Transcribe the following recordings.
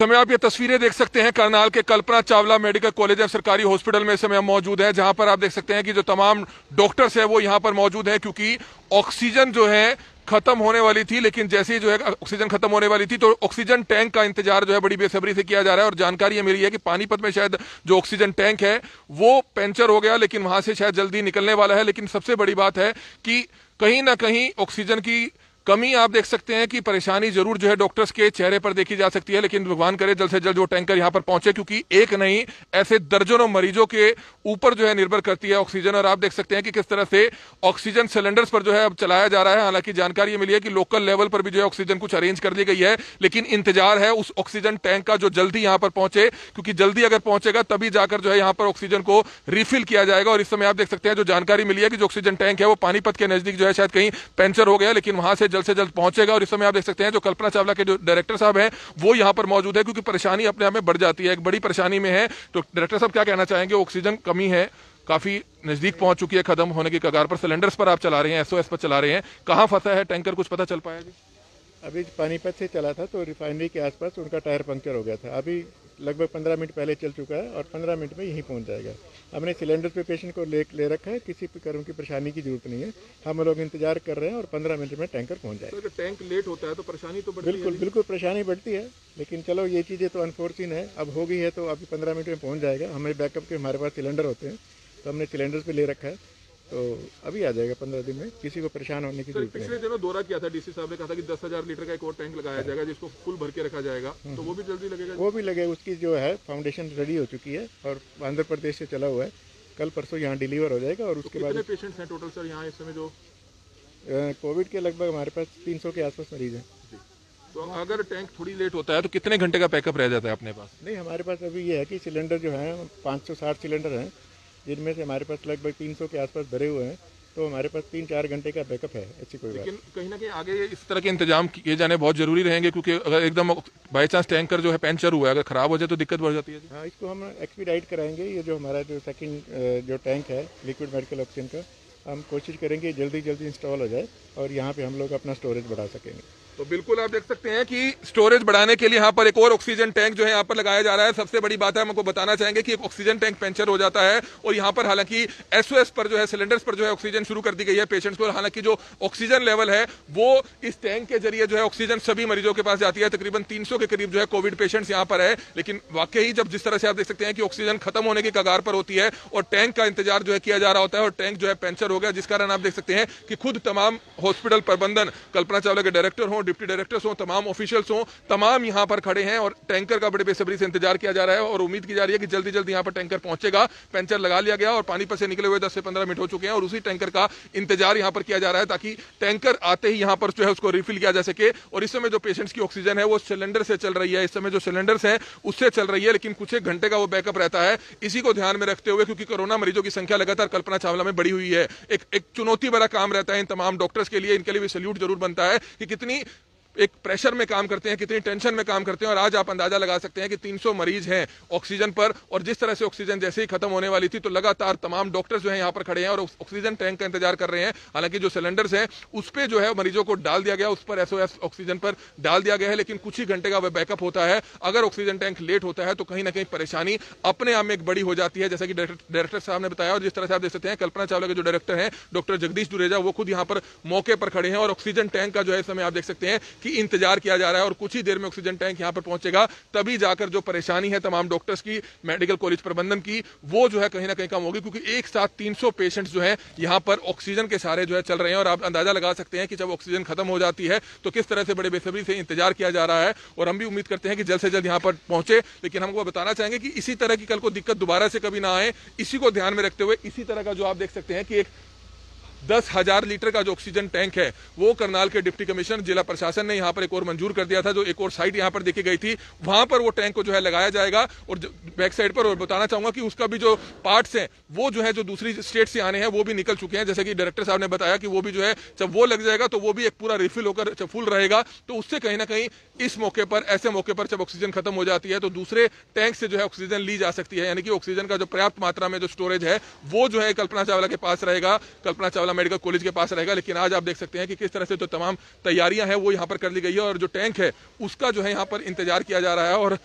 समय आप ये तस्वीरें देख सकते हैं करनाल के कल्पना चावला मेडिकल कॉलेज एवं सरकारी हॉस्पिटल में इस समय हम मौजूद हैं, जहां पर आप देख सकते हैं कि जो तमाम डॉक्टर्स हैं वो यहां पर मौजूद हैं, क्योंकि ऑक्सीजन जो है खत्म होने वाली थी। लेकिन जैसे ही जो है ऑक्सीजन खत्म होने वाली थी तो ऑक्सीजन टैंक का इंतजार जो है बड़ी बेसब्री से किया जा रहा है। और जानकारी ये मिली है कि पानीपत में शायद जो ऑक्सीजन टैंक है वो पंचर हो गया, लेकिन वहां से शायद जल्दी निकलने वाला है। लेकिन सबसे बड़ी बात है कि कहीं ना कहीं ऑक्सीजन की कमी आप देख सकते हैं कि परेशानी जरूर जो है डॉक्टर्स के चेहरे पर देखी जा सकती है। लेकिन भगवान करे जल्द से जल्द वो टैंकर यहां पर पहुंचे, क्योंकि एक नहीं ऐसे दर्जनों मरीजों के ऊपर जो है निर्भर करती है ऑक्सीजन। और आप देख सकते हैं कि किस तरह से ऑक्सीजन सिलेंडर्स पर जो है अब चलाया जा रहा है। हालांकि जानकारी मिली है कि लोकल लेवल पर भी जो है ऑक्सीजन कुछ अरेंज कर दी गई है, लेकिन इंतजार है उस ऑक्सीजन टैंक का जो जल्दी यहां पर पहुंचे, क्योंकि जल्दी अगर पहुंचेगा तभी जाकर जो है यहां पर ऑक्सीजन को रिफिल किया जाएगा। और इस समय आप देख सकते हैं जो जानकारी मिली है कि जो ऑक्सीजन टैंक है वो पानीपत के नजदीक जो है शायद कहीं पंचर हो गया, लेकिन वहां से जल्द पहुंचेगा। और इस समय आप देख सकते हैं जो कल्पना चावला के जो डायरेक्टर साहब हैं वो यहां पर मौजूद है, क्योंकि परेशानी अपने आप में बढ़ जाती है, एक बड़ी परेशानी में है। तो डायरेक्टर साहब क्या कहना चाहेंगे? ऑक्सीजन कमी है, काफी नजदीक पहुंच चुकी है, खत्म होने की कगार पर, सिलेंडर्स पर आप चला रहे हैं, एसओएस पर चला रहे हैं, कहां फंसा है टैंकर, कुछ पता चल पाया जी? अभी पानीपत से चला था तो रिफाइनरी के आसपास उनका टायर पंक्चर हो गया था। अभी लगभग 15 मिनट पहले चल चुका है और 15 मिनट में यहीं पहुंच जाएगा। हमने सिलेंडर पे पेशेंट को ले रखा है, किसी प्रकार की परेशानी की जरूरत नहीं है। हम लोग इंतजार कर रहे हैं और 15 मिनट में टैंकर पहुंच जाएगा। तो टैंक लेट होता है तो परेशानी तो बढ़ती है। बिल्कुल परेशानी बढ़ती है, लेकिन चलो ये चीज़ें तो अनफॉर्चुनेट है, अब हो गई है तो अभी 15 मिनट में पहुँच जाएगा। हमें बैकअप के हमारे पास सिलेंडर होते हैं तो हमने सिलेंडर पे ले रखा है, तो अभी आ जाएगा 15 दिन में, किसी को परेशान होने की जरूरत नहीं। पिछले दिनों दौरा किया था, डीसी साहब ने कहा था कि 10,000 लीटर का एक और टैंक लगाया जाएगा जिसको फुल भर के रखा जाएगा, तो वो भी जल्दी लगेगा? वो भी लगेगा, उसकी जो है फाउंडेशन रेडी हो चुकी है और आंध्र प्रदेश से चला हुआ है, कल परसों यहाँ डिलीवर हो जाएगा। और उसके बाद कितने पेशेंट्स हैं टोटल सर यहाँ इस समय? जो कोविड के लगभग हमारे पास 300 के आसपास मरीज हैं। तो अगर टैंक थोड़ी लेट होता है तो कितने घंटे का बैकअप रह जाता है अपने पास? नहीं, हमारे पास अभी ये है कि सिलेंडर जो है 560 सिलेंडर हैं, जिनमें से हमारे पास लगभग 300 के आसपास भरे हुए हैं, तो हमारे पास 3-4 घंटे का बैकअप है, ऐसी कोई बात। लेकिन कहीं ना कहीं आगे इस तरह के इंतजाम किए जाने बहुत जरूरी रहेंगे, क्योंकि अगर एकदम बाई चांस टैंकर जो है पंचर हुआ है, अगर खराब हो जाए तो दिक्कत बढ़ जाती है। हाँ, इसको हम एक्सपीडाइट कराएंगे। ये जो हमारा जो सेकंड जो टैंक है लिक्विड मेडिकल ऑक्सीजन का, हम कोशिश करेंगे जल्दी इंस्टॉल हो जाए और यहाँ पे हम लोग अपना स्टोरेज बढ़ा सकेंगे। तो बिल्कुल आप देख सकते हैं कि स्टोरेज बढ़ाने के लिए यहाँ पर एक और ऑक्सीजन टैंक जो है यहाँ पर लगाया जा रहा है। सबसे बड़ी बात है, हमको बताना चाहेंगे कि एक ऑक्सीजन टैंक पंचर हो जाता है और यहाँ पर हालांकि एसओएस पर जो है सिलेंडर्स पर जो है ऑक्सीजन शुरू कर दी गई है पेशेंट्स को। हालांकि जो ऑक्सीजन लेवल है वो इस टैंक के जरिए जो है ऑक्सीजन सभी मरीजों के पास जाती है। तकरीबन 300 के करीब जो है कोविड पेशेंट्स यहाँ पर है। लेकिन वाकई जब जिस तरह से आप देख सकते हैं कि ऑक्सीजन खत्म होने की कगार पर होती है और टैंक का इंतजार जो है किया जा रहा होता है और टैंक जो है पंचर हो गया, जिस कारण आप देख सकते हैं कि खुद तमाम हॉस्पिटल प्रबंधन, कल्पना चावला के डायरेक्टर हो, डिप्टी डायरेक्टर्स हो, तमाम ऑफिशियल्स हो, तमाम यहां पर खड़े हैं और टैंकर का बड़े बेसब्री से इंतजार किया जा रहा है और उम्मीद की जा रही है कि जल्दी जल्दी यहां पर टैंकर पहुंचेगा। पंचर लगा लिया गया और पानीपत से निकले हुए 10 से 15 मिनट हो चुके हैं और उसी टैंकर का इंतजार यहां पर किया जा रहा है, ताकि टैंकर आते ही यहां पर जो है उसको रिफिल किया जा सके। और इस समय जो पेशेंट्स की ऑक्सीजन है वो सिलेंडर से चल रही है, इस समय जो सिलेंडर्स हैं उससे चल रही है, लेकिन कुछ एक घंटे का वो बैकअप रहता है। इसी को ध्यान में रखते हुए, क्योंकि कोरोना मरीजों की संख्या लगातार कल्पना चावला में बढ़ी हुई है, एक चुनौती भरा काम रहता है इन तमाम डॉक्टर्स के लिए। इनके लिए भी सैल्यूट जरूर बनता है कि कितनी एक प्रेशर में काम करते हैं, कितनी टेंशन में काम करते हैं। और आज आप अंदाजा लगा सकते हैं कि 300 मरीज हैं ऑक्सीजन पर, और जिस तरह से ऑक्सीजन जैसे ही खत्म होने वाली थी तो लगातार तमाम डॉक्टर्स जो हैं यहाँ पर खड़े हैं और ऑक्सीजन टैंक का इंतजार कर रहे हैं। हालांकि जो सिलेंडर्स हैं उस पर जो है मरीजों को डाल दिया गया, उस पर एसओएस ऑक्सीजन पर डाल दिया गया है, लेकिन कुछ ही घंटे का वह बैकअप होता है। अगर ऑक्सीजन टैंक लेट होता है तो कहीं ना कहीं परेशानी अपने आप में एक बड़ी हो जाती है, जैसा कि डायरेक्टर साहब ने बताया। और जिस तरह से आप देख सकते हैं कल्पना चावला के जो डायरेक्टर हैं डॉक्टर जगदीश दुरेजा, वो खुद यहाँ पर मौके पर खड़े हैं और ऑक्सीजन टैंक का जो है समय आप देख सकते हैं कि इंतजार किया जा रहा है और कुछ ही देर में ऑक्सीजन टैंक यहां पर पहुंचेगा, तभी जाकर जो परेशानी है तमाम डॉक्टर्स की, मेडिकल कॉलेज प्रबंधन की, वो जो है कहीं ना कहीं कम होगी। क्योंकि एक साथ 300 पेशेंट्स जो है यहां पर ऑक्सीजन के सहारे जो है चल रहे हैं और आप अंदाजा लगा सकते हैं कि जब ऑक्सीजन खत्म हो जाती है तो किस तरह से बड़े बेसब्री से इंतजार किया जा रहा है। और हम भी उम्मीद करते हैं कि जल्द से जल्द यहां पर पहुंचे। लेकिन हमको बताना चाहेंगे कि इसी तरह की कल को दिक्कत दोबारा से कभी ना आए, इसी को ध्यान में रखते हुए इसी तरह का जो आप देख सकते हैं कि एक 10,000 लीटर का जो ऑक्सीजन टैंक है वो करनाल के डिप्टी कमिश्नर जिला प्रशासन ने यहां पर एक और मंजूर कर दिया था। जो एक और साइट यहां पर देखी गई थी वहां पर वो टैंक को जो है लगाया जाएगा और बैक साइड पर। और बताना चाहूंगा कि उसका भी जो पार्ट्स हैं वो जो है जो दूसरी स्टेट से आने हैं वो भी निकल चुके हैं, जैसे कि डायरेक्टर साहब ने बताया कि वो भी जो है जब वो लग जाएगा तो वो भी एक पूरा रिफिल होकर फुल रहेगा। तो उससे कहीं ना कहीं इस मौके पर, ऐसे मौके पर जब ऑक्सीजन खत्म हो जाती है तो दूसरे टैंक से जो है ऑक्सीजन ली जा सकती है, यानी कि ऑक्सीजन का जो पर्याप्त मात्रा में जो स्टोरेज है वो जो है कल्पना चावला के पास रहेगा। कल्पना चावला चावला मेडिकल कॉलेज के पास रहेगा। लेकिन आज आप देख सकते हैं कि किस तरह से जो तमाम तैयारियां हैं वो यहाँ पर कर ली गई है और जो टैंक है उसका जो है यहाँ पर इंतजार किया जा रहा है। और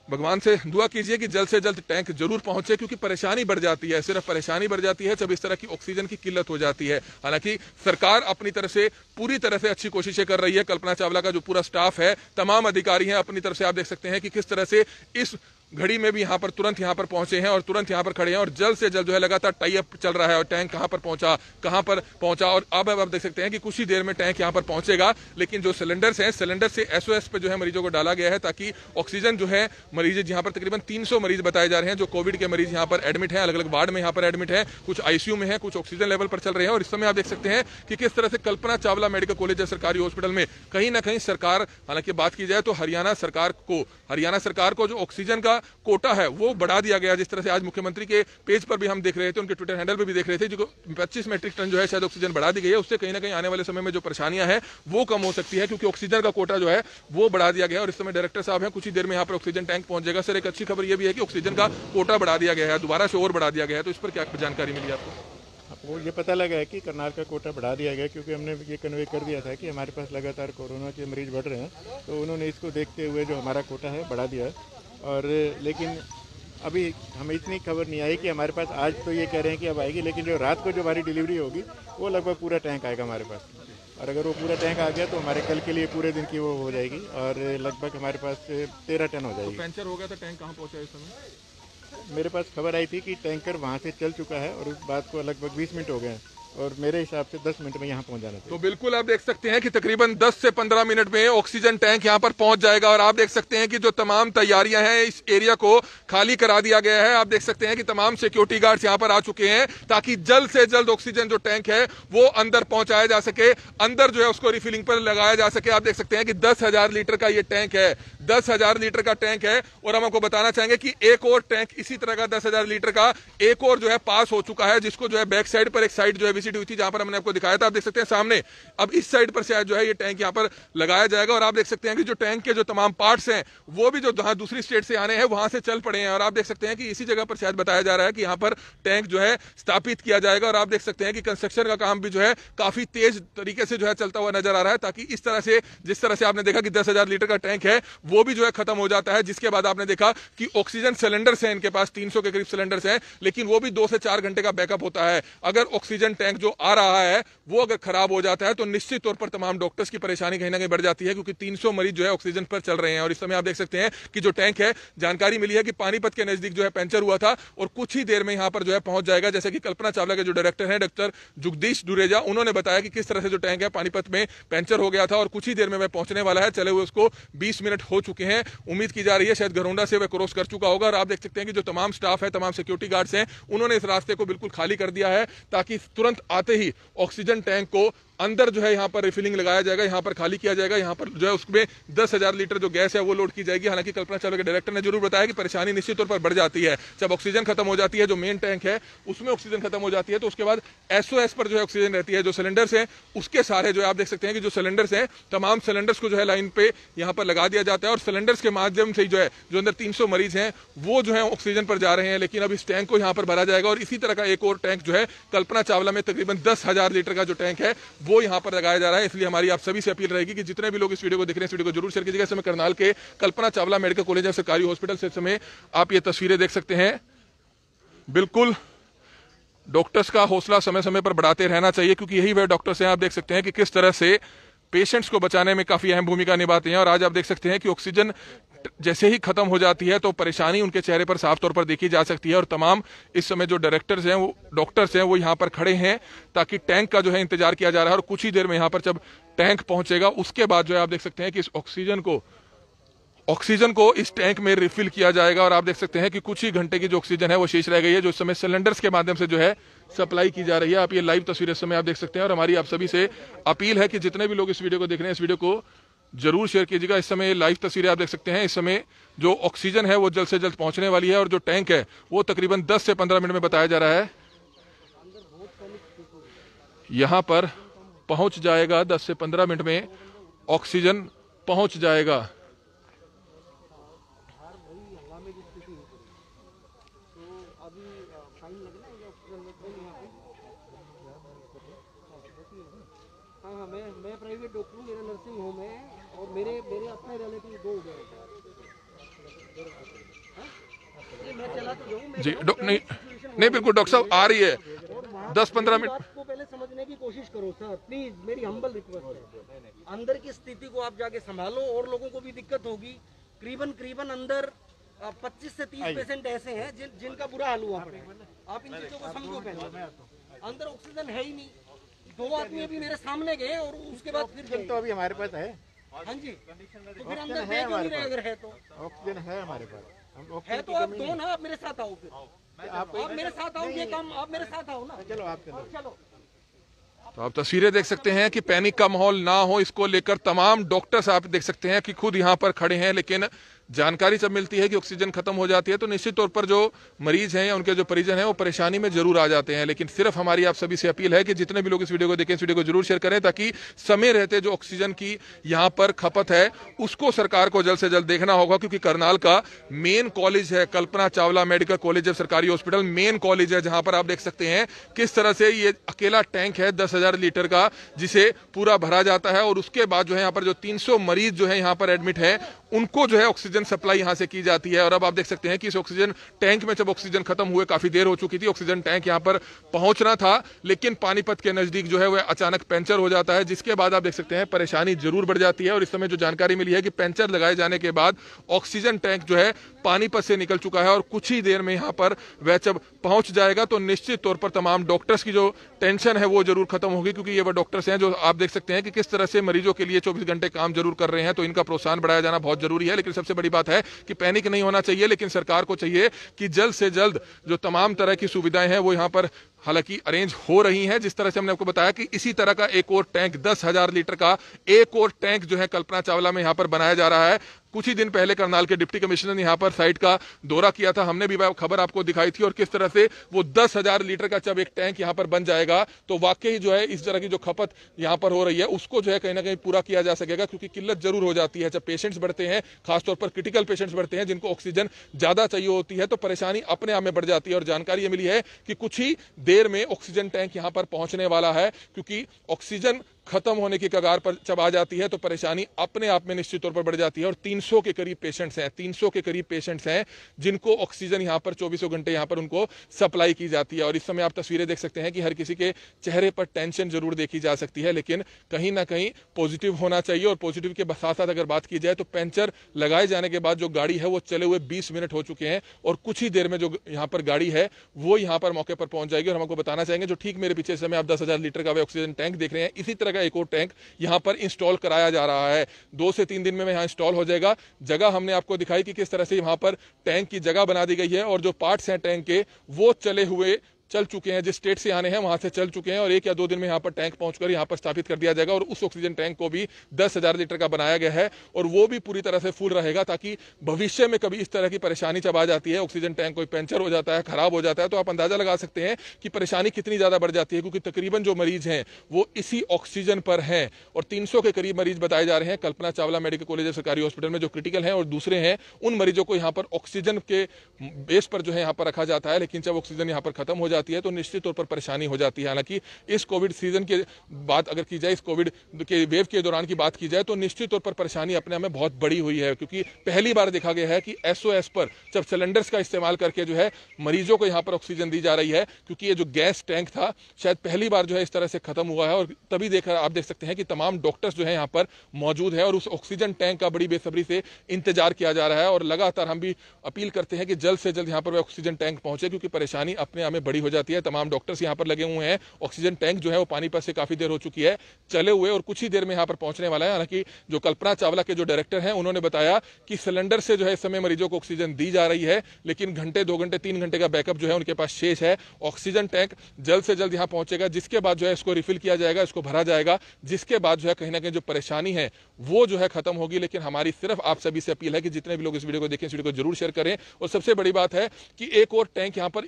भगवान से दुआ कीजिए कि जल्द से जल्द टैंक जरूर पहुंचे, क्योंकि परेशानी बढ़ जाती है, सिर्फ परेशानी बढ़ जाती है जब इस तरह की ऑक्सीजन की किल्लत हो जाती है। हालांकि सरकार अपनी तरफ से पूरी तरह से अच्छी कोशिशें कर रही है। कल्पना चावला का जो पूरा स्टाफ है, तमाम अधिकारी हैं, अपनी तरफ से आप देख सकते हैं कि किस तरह से इस घड़ी में भी यहाँ पर तुरंत यहाँ पर पहुंचे हैं और तुरंत यहाँ पर खड़े हैं और जल्द से जल्द जो है लगातार टाई अप चल रहा है। और टैंक कहाँ पर पहुंचा और अब आप देख सकते हैं कि कुछ ही देर में टैंक यहाँ पर पहुंचेगा। लेकिन जो सिलेंडर्स हैं, सिलेंडर से SOS पे जो है मरीजों को डाला गया है ताकि ऑक्सीजन जो है मरीज, यहाँ पर तकरीबन 300 मरीज बताए जा रहे हैं जो कोविड के मरीज यहाँ पर एडमिट हैं, अलग अलग वार्ड में यहाँ पर एडमिट है, कुछ ICU में है, कुछ ऑक्सीजन लेवल पर चल रहे हैं। और इस समय आप देख सकते हैं कि किस तरह से कल्पना चावला मेडिकल कॉलेज है सरकारी हॉस्पिटल में कहीं ना कहीं सरकार, हालांकि बात की जाए तो हरियाणा सरकार को जो ऑक्सीजन का कोटा है वो बढ़ा दिया गया। जिस तरह से आज मुख्यमंत्री के पेज पर भी हम देख रहे थे, उनके ट्विटर हैंडल पर भी देख रहे थे, जो 25 मेट्रिक टन जो है शायद ऑक्सीजन बढ़ा दी गई है। उससे कहीं ना कहीं आने वाले समय में जो परेशानियां हैं वो कम हो सकती है, क्योंकि ऑक्सीजन का कोटा जो है वो बढ़ा दिया गया है। और इस समय डायरेक्टर साहब हैं, कुछ ही देर में यहाँ पर ऑक्सीजन टैंक पहुंच जाएगा। सर, एक अच्छी खबर यह भी है कि ऑक्सीजन का कोटा बढ़ा दिया गया है, दोबारा से और बढ़ा दिया गया है, तो इस पर क्या जानकारी मिली आपको? वो ये पता लगा है कि करनाल का कोटा बढ़ा दिया गया, क्योंकि हमने ये कन्वे कर दिया था कि हमारे पास लगातार कोरोना के मरीज बढ़ रहे हैं, तो उन्होंने इसको देखते हुए जो हमारा कोटा है बढ़ा दिया है। और लेकिन अभी हमें इतनी खबर नहीं आई कि हमारे पास, आज तो ये कह रहे हैं कि अब आएगी, लेकिन जो रात को जो हमारी डिलीवरी होगी वो लगभग पूरा टैंक आएगा हमारे पास। और अगर वो पूरा टैंक आ गया तो हमारे कल के लिए पूरे दिन की वो हो जाएगी और लगभग हमारे पास 13 टन हो जाएगी। तो पंचर हो गया था, टैंक कहाँ पहुँचा इस समय? मेरे पास खबर आई थी कि टैंकर वहाँ से चल चुका है और उस बात को लगभग 20 मिनट हो गए हैं और मेरे हिसाब से 10 मिनट में यहाँ पहुँच जाना चाहिए। तो बिल्कुल आप देख सकते हैं कि तकरीबन 10 से 15 मिनट में ऑक्सीजन टैंक यहाँ पर पहुंच जाएगा। और आप देख सकते हैं कि जो तमाम तैयारियां हैं, इस एरिया को खाली करा दिया गया है। आप देख सकते हैं कि तमाम सिक्योरिटी गार्ड्स यहाँ पर आ चुके हैं ताकि जल्द से जल्द ऑक्सीजन जो टैंक है वो अंदर पहुंचाया जा सके, अंदर जो है उसको रिफिलिंग पर लगाया जा सके। आप देख सकते हैं कि 10,000 लीटर का ये टैंक है, 10,000 लीटर का टैंक है। और हम आपको बताना चाहेंगे कि एक और टैंक इसी तरह का 10,000 लीटर का एक और जो है पास हो चुका है, जिसको जो है बैक साइड पर एक साइड जो है विजिट हुई थी, जहां पर हमने आपको दिखाया था। आप देख सकते हैं सामने, अब इस साइड पर शायद जो है ये टैंक यहाँ पर लगाया जाएगा। और आप देख सकते हैं कि जो टैंक के जो तमाम पार्ट्स हैं वो भी जो दूसरी स्टेट से आने हैं वहां से चल पड़े हैं। और आप देख सकते हैं कि इसी जगह पर शायद बताया जा रहा है कि यहाँ पर टैंक जो है स्थापित किया जाएगा। और आप देख सकते हैं कि कंस्ट्रक्शन का काम भी जो है काफी तेज तरीके से जो है चलता हुआ नजर आ रहा है, ताकि इस तरह से, जिस तरह से आपने देखा कि 10,000 लीटर का टैंक है वो भी जो है खत्म हो जाता है। जिसके बाद आपने देखा कि ऑक्सीजन सिलेंडर्स हैं, इनके पास 300 के करीब सिलेंडर्स हैं, लेकिन वो भी 2 से 4 घंटे का बैकअप होता है। अगर ऑक्सीजन टैंक जो आ रहा है वो अगर खराब हो जाता है तो निश्चित तौर पर तमाम डॉक्टर्स की परेशानी कहीं ना कहीं बढ़ जाती है, क्योंकि 300 मरीज जो है ऑक्सीजन पर चल रहे हैं। और इस समय आप देख सकते हैं कि जो टैंक है, जानकारी मिली है कि पानीपत के नजदीक जो है पंचर हुआ था और कुछ ही देर में यहां पर जो है पहुंच जाएगा। जैसे कि कल्पना चावला के जो डायरेक्टर हैं डॉक्टर जुगदीश दुरेजा, उन्होंने बताया कि किस तरह से जो टैंक है पानीपत में पंचर हो गया था और कुछ ही देर में वह पहुंचने वाला है। चले हुए उसको 20 मिनट हो चुके हैं, उम्मीद की जा रही है शायद घरौंडा से वह क्रॉस कर चुका होगा। और आप देख सकते हैं कि जो तमाम स्टाफ है, तमाम सिक्योरिटी गार्ड्स हैं, उन्होंने इस रास्ते को बिल्कुल खाली कर दिया है ताकि तुरंत आते ही ऑक्सीजन टैंक को अंदर जो है यहाँ पर रिफिलिंग लगाया जाएगा, यहाँ पर खाली किया जाएगा, यहाँ पर जो है उसमें 10,000 लीटर जो गैस है वो लोड की जाएगी। हालांकि कल्पना चावला के डायरेक्टर ने जरूर बताया कि परेशानी निश्चित तौर पर बढ़ जाती है जब ऑक्सीजन खत्म हो जाती है, जो मेन टैंक है उसमें ऑक्सीजन खत्म हो जाती है, तो उसके बाद SOS पर जो है ऑक्सीजन रहती है। जो सिलेंडर्स हैं उसके सारे जो है आप देख सकते हैं कि जो सिलेंडर्स हैं, तमाम सिलेंडर्स को जो है लाइन पे यहाँ पर लगा दिया जाता है और सिलेंडर्स के माध्यम से जो है जो अंदर 300 मरीज हैं वो जो है ऑक्सीजन पर जा रहे हैं। लेकिन अब इस टैंक को यहाँ पर भरा जाएगा और इसी तरह का एक और टैंक जो है कल्पना चावला में तकरीबन 10,000 लीटर का जो टैंक है वो यहाँ पर लगाया जा रहा है। इसलिए हमारी आप सभी से अपील रहेगी कि जितने भी लोग इस वीडियो को देख रहे हैं, इस वीडियो को जरूर शेयर कीजिएगा। इस समय करनाल के कल्पना चावला मेडिकल कॉलेज सरकारी हॉस्पिटल से इस समय आप ये तस्वीरें देख सकते हैं। बिल्कुल डॉक्टर्स का हौसला समय समय पर बढ़ाते रहना चाहिए, क्योंकि यही वह डॉक्टर्स हैं, आप देख सकते हैं कि किस तरह से पेशेंट्स को बचाने में काफी अहम भूमिका निभाते हैं। और आज आप देख सकते हैं कि ऑक्सीजन जैसे ही खत्म हो जाती है तो परेशानी उनके चेहरे पर साफ तौर पर देखी जा सकती है। और तमाम इस समय जो डायरेक्टर्स हैं, वो डॉक्टर्स हैं, वो यहाँ पर खड़े हैं ताकि टैंक का जो है इंतजार किया जा रहा है। और कुछ ही देर में यहाँ पर जब टैंक पहुंचेगा उसके बाद जो है आप देख सकते हैं कि इस ऑक्सीजन को इस टैंक में रिफिल किया जाएगा। और आप देख सकते हैं कि कुछ ही घंटे की जो ऑक्सीजन है वो शेष रह गई है, जो इस समय सिलेंडर्स के माध्यम से जो है सप्लाई की जा रही है। आप ये लाइव तस्वीरें इस समय आप देख सकते हैं। और हमारी आप सभी से अपील है कि जितने भी लोग इस वीडियो को देख रहे हैं, इस वीडियो को जरूर शेयर कीजिएगा। इस समय लाइव तस्वीरें आप देख सकते हैं। इस समय जो ऑक्सीजन है वो जल्द से जल्द पहुंचने वाली है और जो टैंक है वो तकरीबन 10 से 15 मिनट में बताया जा रहा है यहां पर पहुंच जाएगा। 10 से 15 मिनट में ऑक्सीजन पहुंच जाएगा। अभी फाइन लगना है हाँ, मैं प्राइवेट डॉक्टर हूँ, मेरा नर्सिंग होम है और मेरे अपने रिलेटिव 2 हो गए। मैं चला तो जाऊँ जी नहीं बिल्कुल डॉक्टर साहब आ रही है 10-15 मिनट को पहले समझने की कोशिश करो सर, प्लीज मेरी हम्बल रिक्वेस्ट है। अंदर की स्थिति को आप जाके संभालो और लोगों को भी दिक्कत होगी। करीबन अंदर 25 से 30 पेशेंट ऐसे हैं जिनका बुरा हाल हुआ पड़ा है। आप इन चीजों को समझो पहले। अंदर ऑक्सीजन है ही नहीं, 2 आदमी अभी मेरे सामने गए और उसके बाद फिर तो अभी हमारे पास है। हाँ जी, तो फिर अंदर है क्यों नहीं रहे? अगर है तो ऑक्सीजन है हमारे पास, है तो आप दो ना, आप मेरे साथ आओ। फिर आप मेरे साथ आओ, ये काम आप मेरे साथ आओ ना। चलो आप चलो। तो आप तस्वीरें देख सकते हैं कि पैनिक का माहौल ना हो, इसको लेकर तमाम डॉक्टर्स आप देख सकते हैं कि खुद यहां पर खड़े हैं। लेकिन जानकारी जब मिलती है कि ऑक्सीजन खत्म हो जाती है तो निश्चित तौर पर जो मरीज हैं या उनके जो परिजन हैं वो परेशानी में जरूर आ जाते हैं। लेकिन सिर्फ हमारी आप सभी से अपील है कि जितने भी लोग इस वीडियो को देखें, इस वीडियो को जरूर शेयर करें ताकि समय रहते जो ऑक्सीजन की यहाँ पर खपत है उसको सरकार को जल्द से जल्द देखना होगा। क्योंकि करनाल का मेन कॉलेज है कल्पना चावला मेडिकल कॉलेज है, सरकारी हॉस्पिटल मेन कॉलेज है, जहां पर आप देख सकते हैं किस तरह से ये अकेला टैंक है 10,000 लीटर का जिसे पूरा भरा जाता है। और उसके बाद जो है यहाँ पर जो 300 मरीज जो है यहाँ पर एडमिट है उनको जो है ऑक्सीजन सप्लाई यहां से की जाती है। और अब आप देख सकते हैं कि इस ऑक्सीजन टैंक में जब ऑक्सीजन खत्म हुए काफी देर हो चुकी थी, ऑक्सीजन टैंक यहां पर पहुंचना था लेकिन पानीपत के नजदीक जो है वह अचानक पंचर हो जाता है, जिसके बाद आप देख सकते हैं परेशानी जरूर बढ़ जाती है। और इस समय जो जानकारी मिली है कि पंचर लगाए जाने के बाद ऑक्सीजन टैंक जो है पानीपत से निकल चुका है और कुछ ही देर में यहां पर वह जब पहुंच जाएगा तो निश्चित तौर पर तमाम डॉक्टर्स की जो टेंशन है वो जरूर खत्म होगी। क्योंकि ये वो डॉक्टर्स हैं जो आप देख सकते हैं कि किस तरह से मरीजों के लिए 24 घंटे काम जरूर कर रहे हैं, तो इनका प्रोत्साहन बढ़ाया जाना बहुत जरूरी है। लेकिन सबसे बड़ी बात है कि पैनिक नहीं होना चाहिए, लेकिन सरकार को चाहिए कि जल्द से जल्द जो तमाम तरह की सुविधाएं हैं वो यहां पर हालांकि अरेंज हो रही हैं। जिस तरह से हमने आपको बताया कि इसी तरह का एक और टैंक 10,000 लीटर का एक और टैंक जो है कल्पना चावला में यहां पर बनाया जा रहा है। कुछ ही दिन पहले करनाल के डिप्टी कमिश्नर ने यहां पर साइट का दौरा किया था, हमने भी खबर आपको दिखाई थी। और किस तरह से वो 10,000 लीटर का जब एक टैंक यहां पर बन जाएगा तो वाकई जो है इस तरह की जो खपत यहां पर हो रही है उसको जो है कहीं ना कहीं पूरा किया जा सकेगा। क्योंकि किल्लत जरूर हो जाती है जब पेशेंट्स बढ़ते हैं, खासतौर पर क्रिटिकल पेशेंट्स बढ़ते हैं जिनको ऑक्सीजन ज्यादा चाहिए होती है तो परेशानी अपने आप में बढ़ जाती है। और जानकारी ये मिली है कि कुछ ही देर में ऑक्सीजन टैंक यहां पर पहुंचने वाला है। क्योंकि ऑक्सीजन खत्म होने की कगार पर जब आ जाती है तो परेशानी अपने आप में निश्चित तौर पर बढ़ जाती है। और 300 के करीब पेशेंट्स हैं जिनको ऑक्सीजन यहां पर 24 घंटे यहां पर उनको सप्लाई की जाती है। और इस समय आप तस्वीरें देख सकते हैं कि हर किसी के चेहरे पर टेंशन जरूर देखी जा सकती है, लेकिन कहीं ना कहीं पॉजिटिव होना चाहिए। और पॉजिटिव के साथ साथ अगर बात की जाए तो पंचर लगाए जाने के बाद जो गाड़ी है वो चले हुए 20 मिनट हो चुके हैं और कुछ ही देर में जो यहाँ पर गाड़ी है वो यहाँ पर मौके पर पहुंच जाएगी। और हम आपको बताना चाहेंगे जो ठीक मेरे पीछे समय आप 10,000 लीटर का ऑक्सीजन टैंक देख रहे हैं, इसी तरह का एक और टैंक यहां पर इंस्टॉल कराया जा रहा है। 2 से 3 दिन में यहां इंस्टॉल हो जाएगा। जगह हमने आपको दिखाई कि किस तरह से यहां पर टैंक की जगह बना दी गई है और जो पार्ट्स हैं टैंक के वो चल चुके हैं, जिस स्टेट से आने हैं वहां से चल चुके हैं और 1 या 2 दिन में यहां पर टैंक पहुंचकर यहां पर स्थापित कर दिया जाएगा। और उस ऑक्सीजन टैंक को भी 10,000 लीटर का बनाया गया है और वो भी पूरी तरह से फुल रहेगा ताकि भविष्य में कभी इस तरह की परेशानी जब आ जाती है, ऑक्सीजन टैंक कोई पंचर हो जाता है, खराब हो जाता है, तो आप अंदाजा लगा सकते हैं कि परेशानी कितनी ज्यादा बढ़ जाती है। क्योंकि तकरीबन जो मरीज हैं वो इसी ऑक्सीजन पर हैं और 300 के करीब मरीज बताए जा रहे हैं कल्पना चावला मेडिकल कॉलेज सरकारी हॉस्पिटल में जो क्रिटिकल है और दूसरे हैं उन मरीजों को यहां पर ऑक्सीजन के बेस पर जो है यहां पर रखा जाता है। लेकिन जब ऑक्सीजन यहां पर खत्म हो जाती है तो निश्चित तौर पर परेशानी हो जाती है। हालांकि इस कोविड सीजन के बात अगर की जाए, इस कोविड के वेव के दौरान की बात की जाए तो निश्चित तौर पर परेशानी अपने आप में बहुत बड़ी हुई है। क्योंकि पहली बार देखा गया है कि SOS पर जब सिलेंडर्स का इस्तेमाल करके जो है मरीजों को यहां पर ऑक्सीजन दी जा रही है, क्योंकि ये जो गैस टैंक था शायद पहली बार जो है इस तरह से खत्म हुआ है। और तभी आप देख सकते हैं कि तमाम डॉक्टर्स जो है यहां पर मौजूद है और उस ऑक्सीजन टैंक का बड़ी बेसब्री से इंतजार किया जा रहा है। और लगातार हम भी अपील करते हैं कि जल्द से जल्द यहां पर ऑक्सीजन टैंक पहुंचे, क्योंकि परेशानी अपने आप में बड़ी हो जाती है। तमाम डॉक्टर्स यहां पर लगे हुए हैं। ऑक्सीजन टैंक जो है वो पानीपत से काफी देर हो चुकी है चले हुए और कुछ ही देर में यहां पर पहुंचने वाला है। हालांकि जो कल्पना चावला के जो डायरेक्टर हैं उन्होंने बताया कि सिलेंडर से जो है इस समय मरीजों को ऑक्सीजन दी जा रही है, लेकिन घंटे 2 घंटे 3 घंटे का बैकअप जो है उनके पास शेष है। ऑक्सीजन टैंक जल्द से जल्द यहां पहुंचेगा, जिसके बाद जो है इसको रिफिल किया जाएगा, इसको भरा जाएगा, जिसके बाद जो है कहीं ना कहीं जो परेशानी है वो जो है खत्म होगी। लेकिन हमारी सिर्फ आप सभी से अपील है कि जितने भी लोग इस वीडियो को देखें, इस वीडियो को जरूर शेयर करें। और सबसे बड़ी बात है कि एक और टैंक यहां पर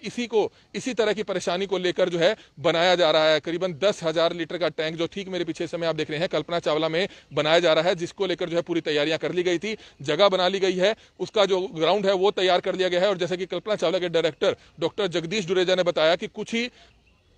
इसी तरह तरह की परेशानी को लेकर जो है बनाया जा रहा है। करीबन 10,000 लीटर का टैंक जो ठीक मेरे पीछे समय आप देख रहे हैं कल्पना चावला में बनाया जा रहा है, जिसको लेकर जो है पूरी तैयारियां कर ली गई थी, जगह बना ली गई है, उसका जो ग्राउंड है वो तैयार कर लिया गया है। और जैसे कि कल्पना चावला के डायरेक्टर डॉक्टर जगदीश डुरेजा ने बताया कि कुछ ही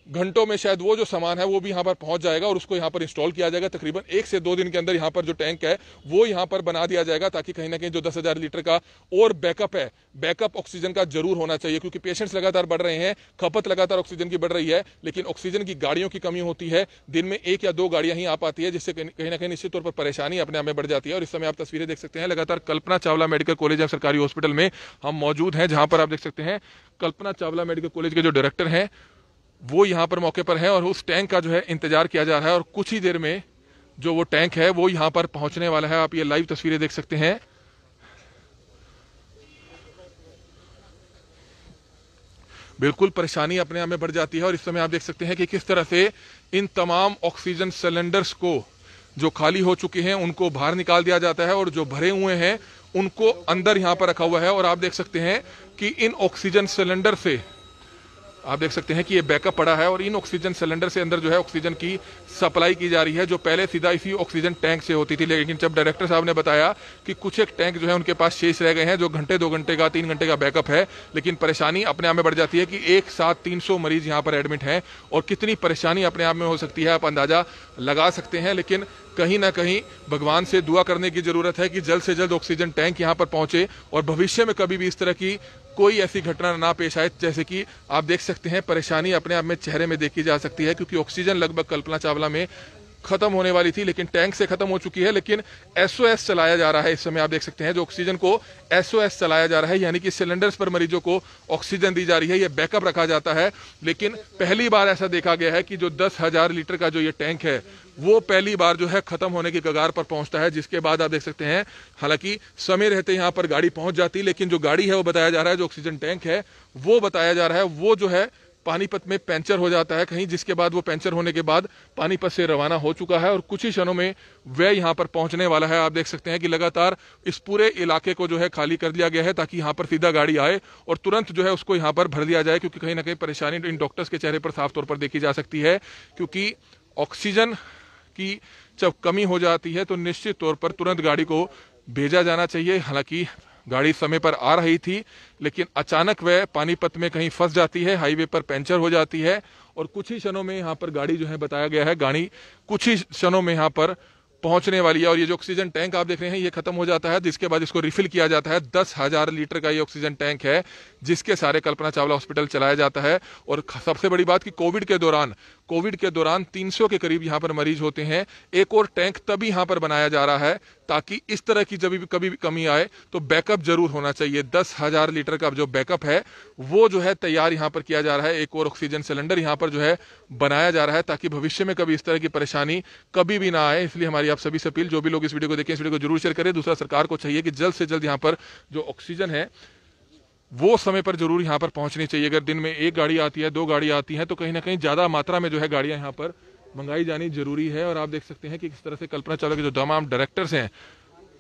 घंटों में शायद वो जो सामान है वो भी यहाँ पर पहुंच जाएगा और उसको यहाँ पर इंस्टॉल किया जाएगा। तकरीबन 1 से 2 दिन के अंदर यहाँ पर जो टैंक है वो यहाँ पर बना दिया जाएगा, ताकि कहीं ना कहीं जो 10,000 लीटर का और बैकअप है, बैकअप ऑक्सीजन का जरूर होना चाहिए, क्योंकि पेशेंट्स लगातार बढ़ रहे हैं, खपत लगातार ऑक्सीजन की बढ़ रही है, लेकिन ऑक्सीजन की गाड़ियों की कमी होती है। दिन में 1 या 2 गाड़ियां ही आ पाती है, जिससे कहीं ना कहीं निश्चित तौर पर परेशानी अपने आप में बढ़ जाती है। और इस समय आप तस्वीरें देख सकते हैं, लगातार कल्पना चावला मेडिकल कॉलेज एवं सरकारी हॉस्पिटल में हम मौजूद हैं, जहां पर आप देख सकते हैं कल्पना चावला मेडिकल कॉलेज के जो डायरेक्टर हैं वो यहाँ पर मौके पर है और उस टैंक का जो है इंतजार किया जा रहा है। और कुछ ही देर में जो वो टैंक है वो यहाँ पर पहुंचने वाला है। आप ये लाइव तस्वीरें देख सकते हैं। बिल्कुल परेशानी अपने आप में बढ़ जाती है। और इस समय आप देख सकते हैं कि किस तरह से इन तमाम ऑक्सीजन सिलेंडर्स को जो खाली हो चुके हैं उनको बाहर निकाल दिया जाता है और जो भरे हुए हैं उनको अंदर यहाँ पर रखा हुआ है। और आप देख सकते हैं कि इन ऑक्सीजन सिलेंडर से आप देख सकते हैं कि ये बैकअप पड़ा है और इन ऑक्सीजन सिलेंडर से अंदर जो है ऑक्सीजन की सप्लाई की जा रही है, जो पहले सीधा इसी ऑक्सीजन टैंक से होती थी। लेकिन जब डायरेक्टर साहब ने बताया कि कुछ एक टैंक जो है उनके पास शेष रह गए हैं, जो घंटे 2 घंटे का 3 घंटे का बैकअप है, लेकिन परेशानी अपने आप में बढ़ जाती है कि एक साथ 300 मरीज यहाँ पर एडमिट हैं और कितनी परेशानी अपने आप में हो सकती है आप अंदाजा लगा सकते हैं। लेकिन कहीं ना कहीं भगवान से दुआ करने की जरूरत है कि जल्द से जल्द ऑक्सीजन टैंक यहाँ पर पहुंचे और भविष्य में कभी भी इस तरह की कोई ऐसी घटना ना पेश आए। जैसे कि आप देख सकते हैं परेशानी अपने आप में चेहरे में देखी जा सकती है, क्योंकि ऑक्सीजन लगभग कल्पना चावला में खत्म होने वाली थी, लेकिन टैंक से खत्म हो चुकी है, लेकिन एसओएस चलाया जा रहा है। इस समय आप देख सकते हैं जो ऑक्सीजन को एसओएस चलाया जा रहा है, यानी कि सिलेंडर्स पर मरीजों को ऑक्सीजन दी जा रही है, ये बैकअप रखा जाता है। लेकिन पहली बार ऐसा देखा गया है कि जो 10,000 लीटर का जो ये टैंक है वो पहली बार जो है खत्म होने की कगार पर पहुंचता है, जिसके बाद आप देख सकते हैं हालांकि समय रहते यहाँ पर गाड़ी पहुंच जाती है, लेकिन जो गाड़ी है वो बताया जा रहा है, जो ऑक्सीजन टैंक है वो बताया जा रहा है वो जो है पानीपत में पंचर हो जाता है कहीं, जिसके बाद वो पंचर होने के बाद पानीपत से रवाना हो चुका है और कुछ ही क्षणों में वह यहाँ पर पहुंचने वाला है। आप देख सकते हैं कि लगातार इस पूरे इलाके को जो है खाली कर दिया गया है, ताकि यहाँ पर सीधा गाड़ी आए और तुरंत जो है उसको यहाँ पर भर दिया जाए, क्योंकि कहीं ना कहीं परेशानी इन डॉक्टर्स के चेहरे पर साफ तौर पर देखी जा सकती है। क्योंकि ऑक्सीजन की जब कमी हो जाती है तो निश्चित तौर पर तुरंत गाड़ी को भेजा जाना चाहिए। हालांकि गाड़ी समय पर आ रही थी, लेकिन अचानक वह पानीपत में कहीं फंस जाती है, हाईवे पर पंचर हो जाती है और कुछ ही क्षणों में यहाँ पर गाड़ी जो है बताया गया है गाड़ी कुछ ही क्षणों में यहाँ पर पहुंचने वाली है। और ये जो ऑक्सीजन टैंक आप देख रहे हैं ये खत्म हो जाता है, जिसके बाद इसको रिफिल किया जाता है। 10,000 लीटर का ये ऑक्सीजन टैंक है, जिसके सारे कल्पना चावला हॉस्पिटल चलाया जाता है। और सबसे बड़ी बात कि कोविड के दौरान 300 के करीब यहाँ पर मरीज होते हैं। एक और टैंक तभी यहाँ पर बनाया जा रहा है ताकि इस तरह की जब भी कभी भी कमी आए तो बैकअप जरूर होना चाहिए। 10,000 लीटर का जो बैकअप है वो जो है तैयार यहाँ पर किया जा रहा है। एक और ऑक्सीजन सिलेंडर यहाँ पर जो है बनाया जा रहा है, ताकि भविष्य में कभी इस तरह की परेशानी कभी भी ना आए। इसलिए हमारी आप सभी से अपील, जो भी लोग इस वीडियो को देखें इस वीडियो को जरूर शेयर करें। दूसरा, सरकार को चाहिए कि जल्द से जल्द यहाँ पर जो ऑक्सीजन है वो समय पर जरूर यहाँ पर पहुंचनी चाहिए। अगर दिन में 1 गाड़ी आती है, 2 गाड़ी आती है, तो कहीं ना कहीं ज्यादा मात्रा में जो है गाड़ियां यहाँ पर मंगाई जानी जरूरी है। और आप देख सकते हैं कि किस तरह से कल्पना चावला के जो तमाम डायरेक्टर्स हैं,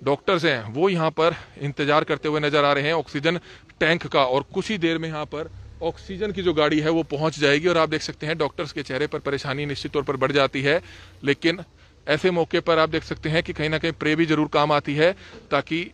डॉक्टर्स हैं, वो यहाँ पर इंतजार करते हुए नजर आ रहे हैं ऑक्सीजन टैंक का। और कुछ ही देर में यहाँ पर ऑक्सीजन की जो गाड़ी है वो पहुंच जाएगी। और आप देख सकते हैं डॉक्टर्स के चेहरे पर परेशानी निश्चित तौर पर बढ़ जाती है, लेकिन ऐसे मौके पर आप देख सकते हैं कि कहीं ना कहीं प्रे भी जरूर काम आती है, ताकि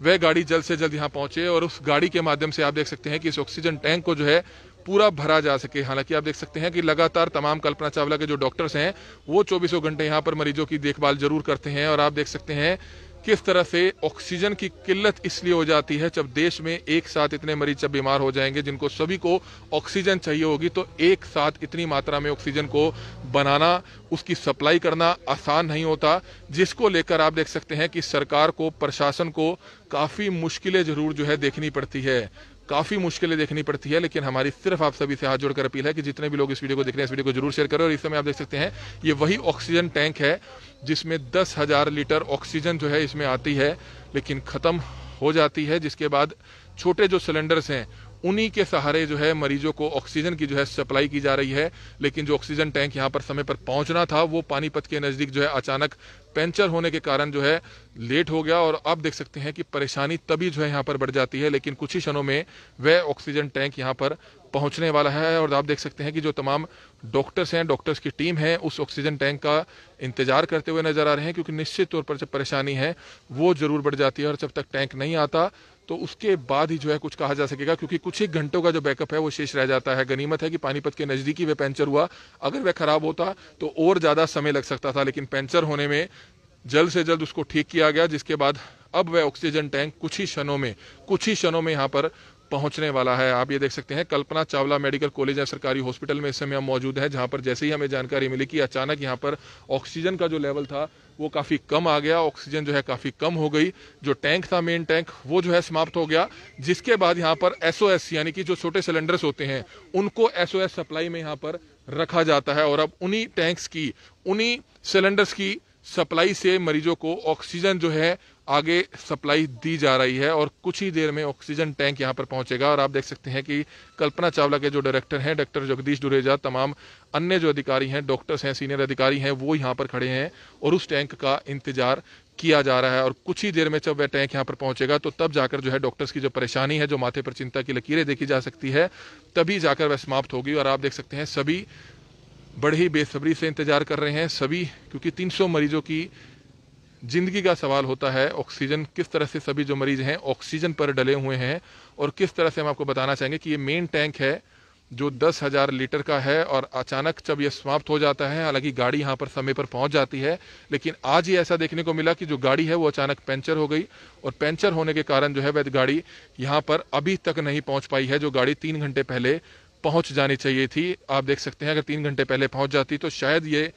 वह गाड़ी जल्द से जल्द यहाँ पहुंचे और उस गाड़ी के माध्यम से आप देख सकते हैं कि इस ऑक्सीजन टैंक को जो है पूरा भरा जा सके। हालांकि आप देख सकते हैं कि लगातार तमाम कल्पना चावला के जो डॉक्टर्स हैं वो 24 घंटे यहाँ पर मरीजों की देखभाल जरूर करते हैं। और आप देख सकते हैं किस तरह से ऑक्सीजन की किल्लत इसलिए हो जाती है जब देश में एक साथ इतने मरीज जब बीमार हो जाएंगे जिनको सभी को ऑक्सीजन चाहिए होगी, तो एक साथ इतनी मात्रा में ऑक्सीजन को बनाना, उसकी सप्लाई करना आसान नहीं होता, जिसको लेकर आप देख सकते हैं कि सरकार को, प्रशासन को काफी मुश्किलें जरूर जो है देखनी पड़ती है, काफी मुश्किलें देखनी पड़ती है। लेकिन हमारी सिर्फ आप सभी से हाथ जोड़कर अपील है कि जितने भी लोग इस वीडियो को देख रहे हैं इस वीडियो को जरूर शेयर करें। और इस समय आप देख सकते हैं ये वही ऑक्सीजन टैंक है जिसमें 10,000 लीटर ऑक्सीजन जो है इसमें आती है, लेकिन खत्म हो जाती है, जिसके बाद छोटे जो सिलेंडर्स हैं उन्हीं के सहारे जो है मरीजों को ऑक्सीजन की जो है सप्लाई की जा रही है। लेकिन जो ऑक्सीजन टैंक यहाँ पर समय पर पहुंचना था वो पानीपत के नजदीक जो है अचानक पंचर होने के कारण जो है लेट हो गया। और आप देख सकते हैं कि परेशानी तभी जो है यहाँ पर बढ़ जाती है, लेकिन कुछ ही क्षणों में वह ऑक्सीजन टैंक यहाँ पर पहुंचने वाला है। और आप देख सकते हैं कि जो तमाम डॉक्टर्स हैं, डॉक्टर्स की टीम है, उस ऑक्सीजन टैंक का इंतजार करते हुए नजर आ रहे हैं, क्योंकि निश्चित तौर पर जब परेशानी है वो जरूर बढ़ जाती है और जब तक टैंक नहीं आता तो उसके बाद ही जो है कुछ कहा जा सकेगा, क्योंकि कुछ ही घंटों का जो बैकअप है वो शेष रह जाता है। गनीमत है कि पानीपत के नजदीकी वह पंचर हुआ, अगर वह खराब होता तो और ज्यादा समय लग सकता था, लेकिन पंचर होने में जल्द से जल्द उसको ठीक किया गया, जिसके बाद अब वह ऑक्सीजन टैंक कुछ ही क्षणों में यहाँ पर पहुंचने वाला है। आप ये देख सकते हैं कल्पना चावला मेडिकल कॉलेज एंड सरकारी हॉस्पिटल में इस समय हम मौजूद हैं, जहां पर जैसे ही हमें जानकारी मिली कि अचानक यहां पर ऑक्सीजन का जो लेवल था वो काफी कम आ गया, ऑक्सीजन जो है काफी कम हो गई, जो टैंक था मेन टैंक वो जो है समाप्त हो गया, जिसके बाद यहाँ पर SOS यानी कि जो छोटे सिलेंडर्स होते हैं उनको SOS सप्लाई में यहाँ पर रखा जाता है। और अब उन्हीं टैंक्स की, उन्हीं सिलेंडर्स की सप्लाई से मरीजों को ऑक्सीजन जो है आगे सप्लाई दी जा रही है और कुछ ही देर में ऑक्सीजन टैंक यहां पर पहुंचेगा। और आप देख सकते हैं कि कल्पना चावला के जो डायरेक्टर हैं डॉक्टर जगदीश डुरेजा, तमाम अन्य जो अधिकारी हैं, डॉक्टर्स हैं, सीनियर अधिकारी हैं, वो यहां पर खड़े हैं और उस टैंक का इंतजार किया जा रहा है। और कुछ ही देर में जब वह टैंक यहाँ पर पहुंचेगा तो तब जाकर जो है डॉक्टर्स की जो परेशानी है, जो माथे पर चिंता की लकीरें देखी जा सकती है, तभी जाकर वह समाप्त होगी। और आप देख सकते हैं सभी बड़े ही बेसब्री से इंतजार कर रहे हैं सभी, क्योंकि 300 मरीजों की जिंदगी का सवाल होता है। ऑक्सीजन किस तरह से सभी जो मरीज हैं ऑक्सीजन पर डले हुए हैं और किस तरह से हम आपको बताना चाहेंगे कि ये मेन टैंक है जो 10,000 लीटर का है और अचानक जब ये समाप्त हो जाता है, हालांकि गाड़ी यहाँ पर समय पर पहुंच जाती है, लेकिन आज ये ऐसा देखने को मिला कि जो गाड़ी है वो अचानक पंचर हो गई और पंचर होने के कारण जो है वह गाड़ी यहाँ पर अभी तक नहीं पहुंच पाई है, जो गाड़ी 3 घंटे पहले पहुंच जानी चाहिए थी। आप देख सकते हैं अगर 3 घंटे पहले पहुंच जाती तो शायद ये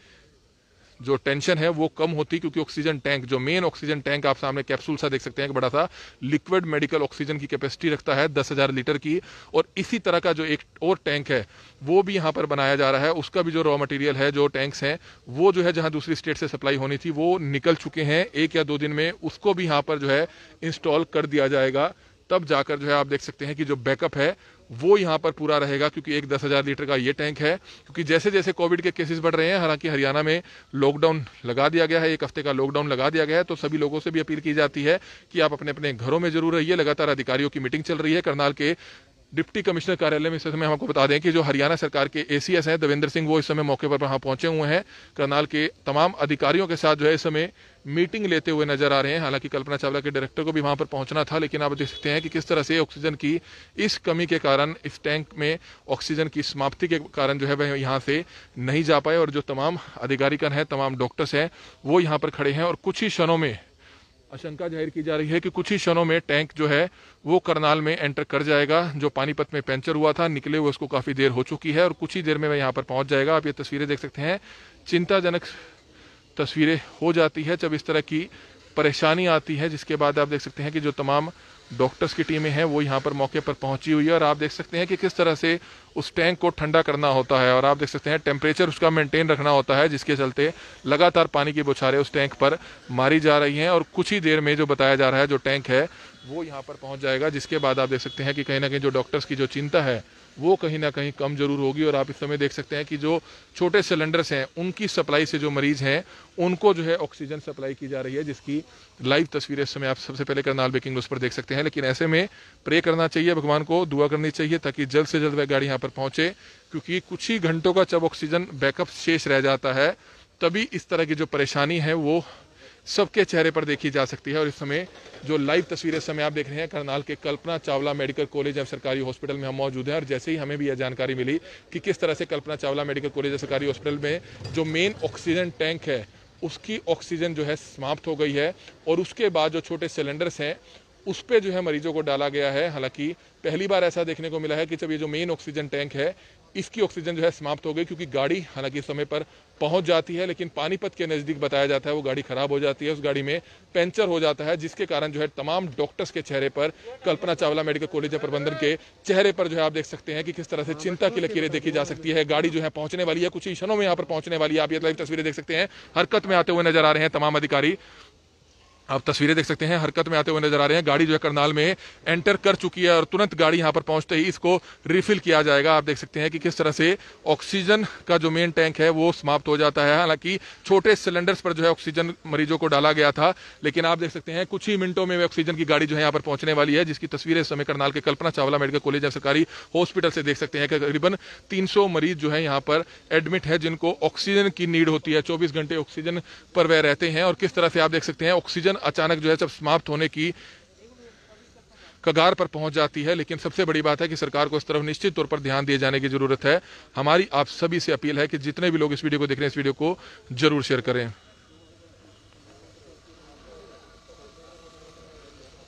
जो टेंशन है वो कम होती, क्योंकि ऑक्सीजन टैंक, जो मेन ऑक्सीजन टैंक आप सामने कैप्सूल सा देख सकते हैं, एक बड़ा सा लिक्विड मेडिकल ऑक्सीजन की कैपेसिटी रखता है 10,000 लीटर की। और इसी तरह का जो एक और टैंक है वो भी यहाँ पर बनाया जा रहा है, उसका भी जो रॉ मटेरियल है, जो टैंक्स हैं वो जो है जहाँ दूसरी स्टेट से सप्लाई होनी थी वो निकल चुके हैं, 1 या 2 दिन में उसको भी यहाँ पर जो है इंस्टॉल कर दिया जाएगा। तब जाकर जो है आप देख सकते हैं कि जो बैकअप है वो यहाँ पर पूरा रहेगा, क्योंकि एक 10,000 लीटर का ये टैंक है। क्योंकि जैसे जैसे कोविड के केसेस बढ़ रहे हैं, हालांकि हरियाणा में लॉकडाउन लगा दिया गया है, 1 हफ्ते का लॉकडाउन लगा दिया गया है, तो सभी लोगों से भी अपील की जाती है कि आप अपने अपने घरों में जरूर रहिए। लगातार अधिकारियों की मीटिंग चल रही है करनाल के डिप्टी कमिश्नर कार्यालय में। इस समय हम आपको बता दें कि जो हरियाणा सरकार के ACS हैं देवेंद्र सिंह, वो इस समय मौके पर वहां पहुंचे हुए हैं, करनाल के तमाम अधिकारियों के साथ जो है इस समय मीटिंग लेते हुए नजर आ रहे हैं। हालांकि कल्पना चावला के डायरेक्टर को भी वहां पर पहुंचना था, लेकिन आप देख सकते हैं कि किस तरह से ऑक्सीजन की इस कमी के कारण, इस टैंक में ऑक्सीजन की समाप्ति के कारण जो है वह यहाँ से नहीं जा पाए। और जो तमाम अधिकारीगण हैं, तमाम डॉक्टर्स हैं, वो यहाँ पर खड़े हैं और कुछ ही क्षणों में आशंका जाहिर की जा रही है कि कुछ ही क्षणों में टैंक जो है वो करनाल में एंटर कर जाएगा। जो पानीपत में पंचर हुआ था, निकले हुए उसको काफी देर हो चुकी है और कुछ ही देर में वह यहाँ पर पहुंच जाएगा। आप ये तस्वीरें देख सकते हैं, चिंताजनक तस्वीरें हो जाती है जब इस तरह की परेशानी आती है, जिसके बाद आप देख सकते हैं कि जो तमाम डॉक्टर्स की टीमें हैं वो यहाँ पर मौके पर पहुंची हुई है। और आप देख सकते हैं कि किस तरह से उस टैंक को ठंडा करना होता है और आप देख सकते हैं टेम्परेचर उसका मेंटेन रखना होता है, जिसके चलते लगातार पानी की बौछारें उस टैंक पर मारी जा रही हैं। और कुछ ही देर में जो बताया जा रहा है जो टैंक है वो यहाँ पर पहुंच जाएगा, जिसके बाद आप देख सकते हैं कि कहीं ना कहीं जो डॉक्टर्स की जो चिंता है वो कहीं ना कहीं कम जरूर होगी। और आप इस समय देख सकते हैं कि जो छोटे सिलेंडर्स हैं उनकी सप्लाई से जो मरीज हैं उनको जो है ऑक्सीजन सप्लाई की जा रही है, जिसकी लाइव तस्वीरें इस समय आप सबसे पहले करनाल ब्रेकिंग न्यूज पर देख सकते हैं। लेकिन ऐसे में प्रे करना चाहिए, भगवान को दुआ करनी चाहिए ताकि जल्द से जल्द वह गाड़ी यहाँ पर पहुंचे, क्योंकि कुछ ही घंटों का जब ऑक्सीजन बैकअप शेष रह जाता है तभी इस तरह की जो परेशानी है वो सबके चेहरे पर देखी जा सकती है। और इस समय जो लाइव तस्वीरें इस समय आप देख रहे हैं, करनाल के कल्पना चावला मेडिकल कॉलेज एवं सरकारी हॉस्पिटल में हम मौजूद हैं। और जैसे ही हमें भी यह जानकारी मिली कि किस तरह से कल्पना चावला मेडिकल कॉलेज एवं सरकारी हॉस्पिटल में जो मेन ऑक्सीजन टैंक है उसकी ऑक्सीजन जो है समाप्त हो गई है और उसके बाद जो छोटे सिलेंडर्स हैं उस पे जो है मरीजों को डाला गया है। हालांकि पहली बार ऐसा देखने को मिला है कि जब ये जो मेन ऑक्सीजन टैंक है इसकी ऑक्सीजन जो है समाप्त हो गई, क्योंकि गाड़ी हालांकि समय पर पहुंच जाती है, लेकिन पानीपत के नजदीक बताया जाता है वो गाड़ी खराब हो जाती है, उस गाड़ी में पंचर हो जाता है, जिसके कारण जो है तमाम डॉक्टर्स के चेहरे पर, कल्पना चावला मेडिकल कॉलेज प्रबंधन के चेहरे पर जो है आप देख सकते हैं कि किस तरह से चिंता की लकीरें देखी जा सकती है। गाड़ी जो है पहुंचने वाली है, कुछ ही क्षणों में यहाँ पर पहुंचने वाली है। आप ये लाइव तस्वीरें देख सकते हैं, हरकत में आते हुए नजर आ रहे हैं तमाम अधिकारी। आप तस्वीरें देख सकते हैं, हरकत में आते हुए नजर आ रहे हैं। गाड़ी जो है करनाल में एंटर कर चुकी है और तुरंत गाड़ी यहां पर पहुंचते ही इसको रिफिल किया जाएगा। आप देख सकते हैं कि किस तरह से ऑक्सीजन का जो मेन टैंक है वो समाप्त हो जाता है। हालांकि छोटे सिलेंडर्स पर जो है ऑक्सीजन मरीजों को डाला गया था, लेकिन आप देख सकते हैं कुछ ही मिनटों में ऑक्सीजन की गाड़ी जो है यहाँ पर पहुंचने वाली है, जिसकी तस्वीरें इस समय करनाल के कल्पना चावला मेडिकल कॉलेज एंड सरकारी हॉस्पिटल से देख सकते हैं कि करीबन 300 मरीज जो है यहाँ पर एडमिट है, जिनको ऑक्सीजन की नीड होती है। 24 घंटे ऑक्सीजन पर वह रहते हैं और किस तरह से आप देख सकते हैं ऑक्सीजन अचानक जो है जब समाप्त होने की कगार पर पहुंच जाती है। लेकिन सबसे बड़ी बात है कि सरकार को इस तरफ निश्चित तौर पर ध्यान दिए जाने की जरूरत है। हमारी आप सभी से अपील है कि जितने भी लोग इस वीडियो को देख रहे हैं, इस वीडियो को जरूर शेयर करें।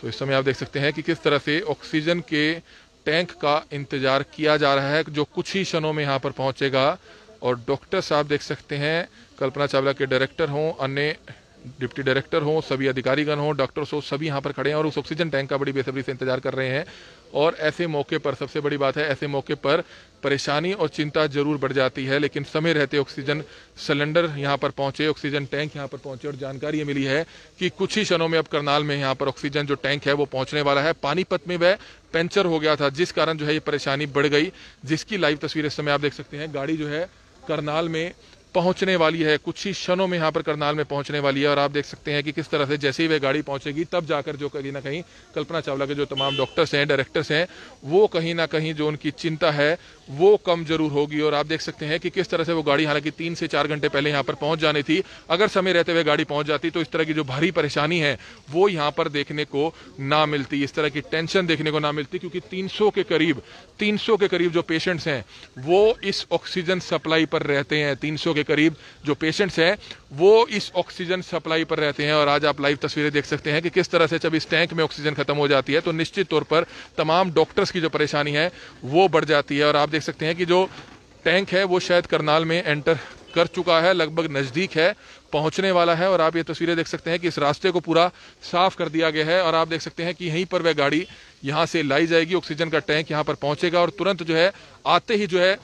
तो इस समय आप देख सकते हैं कि किस तरह से ऑक्सीजन के टैंक का इंतजार किया जा रहा है, जो कुछ ही क्षणों में यहां पर पहुंचेगा। और डॉक्टर साहब देख सकते हैं, कल्पना चावला के डायरेक्टर हों, अन्य डिप्टी डायरेक्टर हो, सभी अधिकारीगण हो, डॉक्टर्स हो, सभी यहाँ पर खड़े हैं और उस ऑक्सीजन टैंक का बड़ी बेसब्री से इंतजार कर रहे हैं। और ऐसे मौके पर सबसे बड़ी बात है, ऐसे मौके पर परेशानी और चिंता जरूर बढ़ जाती है, लेकिन समय रहते ऑक्सीजन सिलेंडर यहाँ पर पहुंचे, ऑक्सीजन टैंक यहाँ पर पहुंचे। और जानकारी ये मिली है कि कुछ ही क्षणों में अब करनाल में यहाँ पर ऑक्सीजन जो टैंक है वो पहुंचने वाला है। पानीपत में वह पंचर हो गया था, जिस कारण जो है ये परेशानी बढ़ गई, जिसकी लाइव तस्वीर इस समय आप देख सकते हैं। गाड़ी जो है करनाल में पहुंचने वाली है, कुछ ही क्षणों में यहाँ पर करनाल में पहुंचने वाली है। और आप देख सकते हैं कि किस तरह से जैसे ही वह गाड़ी पहुंचेगी तब जाकर जो कहीं ना कहीं कल्पना चावला के जो तमाम डॉक्टर्स हैं, डायरेक्टर्स हैं, वो कहीं ना कहीं जो उनकी चिंता है वो कम जरूर होगी। और आप देख सकते हैं कि किस तरह से वो गाड़ी हालांकि 3 से 4 घंटे पहले यहाँ पर पहुंच जानी थी, अगर समय रहते हुए गाड़ी पहुंच जाती तो इस तरह की जो भारी परेशानी है वो यहाँ पर देखने को ना मिलती, इस तरह की टेंशन देखने को ना मिलती। क्योंकि 300 के करीब जो पेशेंट्स हैं वो इस ऑक्सीजन सप्लाई पर रहते हैं। 300 के करीब जो पेशेंट्स हैं वो इस ऑक्सीजन सप्लाई पर रहते हैं। और आज आप लाइव तस्वीरें देख सकते हैं कि किस तरह से जब इस टैंक में ऑक्सीजन खत्म हो जाती है तो निश्चित तौर पर तमाम डॉक्टर्स की जो परेशानी है वो बढ़ जाती है। और आप देख सकते हैं कि जो टैंक है वो शायद करनाल में एंटर कर चुका है, लगभग नजदीक है, पहुंचने वाला है। और आप ये तस्वीरें देख सकते हैं कि इस रास्ते को पूरा साफ कर दिया गया है और आप देख सकते हैं कि यहीं पर वह गाड़ी यहां से लाई जाएगी, ऑक्सीजन का टैंक यहां पर पहुंचेगा और तुरंत जो है आते ही जो है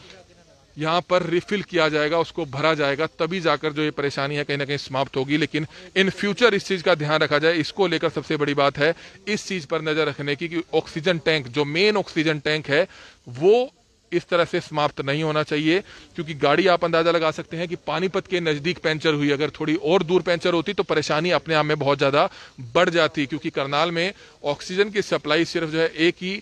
यहाँ पर रिफिल किया जाएगा, उसको भरा जाएगा, तभी जाकर जो ये परेशानी है कहीं ना कहीं समाप्त होगी। लेकिन इन फ्यूचर इस चीज का ध्यान रखा जाए, इसको लेकर सबसे बड़ी बात है इस चीज पर नजर रखने की कि ऑक्सीजन टैंक जो मेन ऑक्सीजन टैंक है वो इस तरह से समाप्त नहीं होना चाहिए। क्योंकि गाड़ी आप अंदाजा लगा सकते हैं कि पानीपत के नजदीक पंचर हुई, अगर थोड़ी और दूर पंचर होती तो परेशानी अपने आप में बहुत ज्यादा बढ़ जाती। क्योंकि करनाल में ऑक्सीजन की सप्लाई सिर्फ जो है एक ही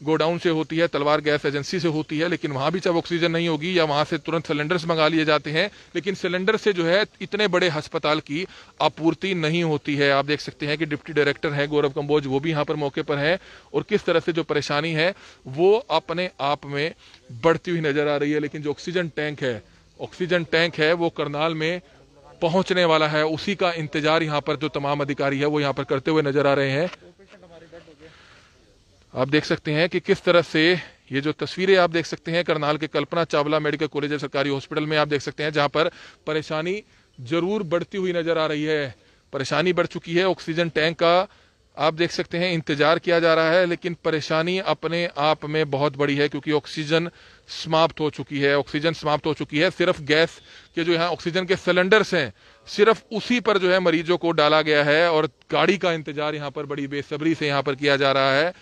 गोडाउन से होती है, तलवार गैस एजेंसी से होती है, लेकिन वहां भी जब ऑक्सीजन नहीं होगी या वहां से तुरंत सिलेंडर्स मंगा लिए जाते हैं, लेकिन सिलेंडर से जो है इतने बड़े अस्पताल की आपूर्ति नहीं होती है। आप देख सकते हैं कि डिप्टी डायरेक्टर है गौरव कंबोज, वो भी यहाँ पर मौके पर है और किस तरह से जो परेशानी है वो अपने आप में बढ़ती हुई नजर आ रही है। लेकिन जो ऑक्सीजन टैंक है वो करनाल में पहुंचने वाला है, उसी का इंतजार यहाँ पर जो तमाम अधिकारी है वो यहाँ पर करते हुए नजर आ रहे हैं। आप देख सकते हैं कि किस तरह से ये जो तस्वीरें आप देख सकते हैं करनाल के कल्पना चावला मेडिकल कॉलेज सरकारी हॉस्पिटल में आप देख सकते हैं, जहां पर परेशानी जरूर बढ़ती हुई नजर आ रही है। परेशानी बढ़ चुकी है, ऑक्सीजन टैंक का आप देख सकते हैं इंतजार किया जा रहा है, लेकिन परेशानी अपने आप में बहुत बड़ी है क्योंकि ऑक्सीजन समाप्त हो चुकी है। ऑक्सीजन समाप्त हो चुकी है, सिर्फ गैस के जो यहाँ ऑक्सीजन के सिलेंडर्स हैं सिर्फ उसी पर जो है मरीजों को डाला गया है और गाड़ी का इंतजार यहाँ पर बड़ी बेसब्री से यहाँ पर किया जा रहा है।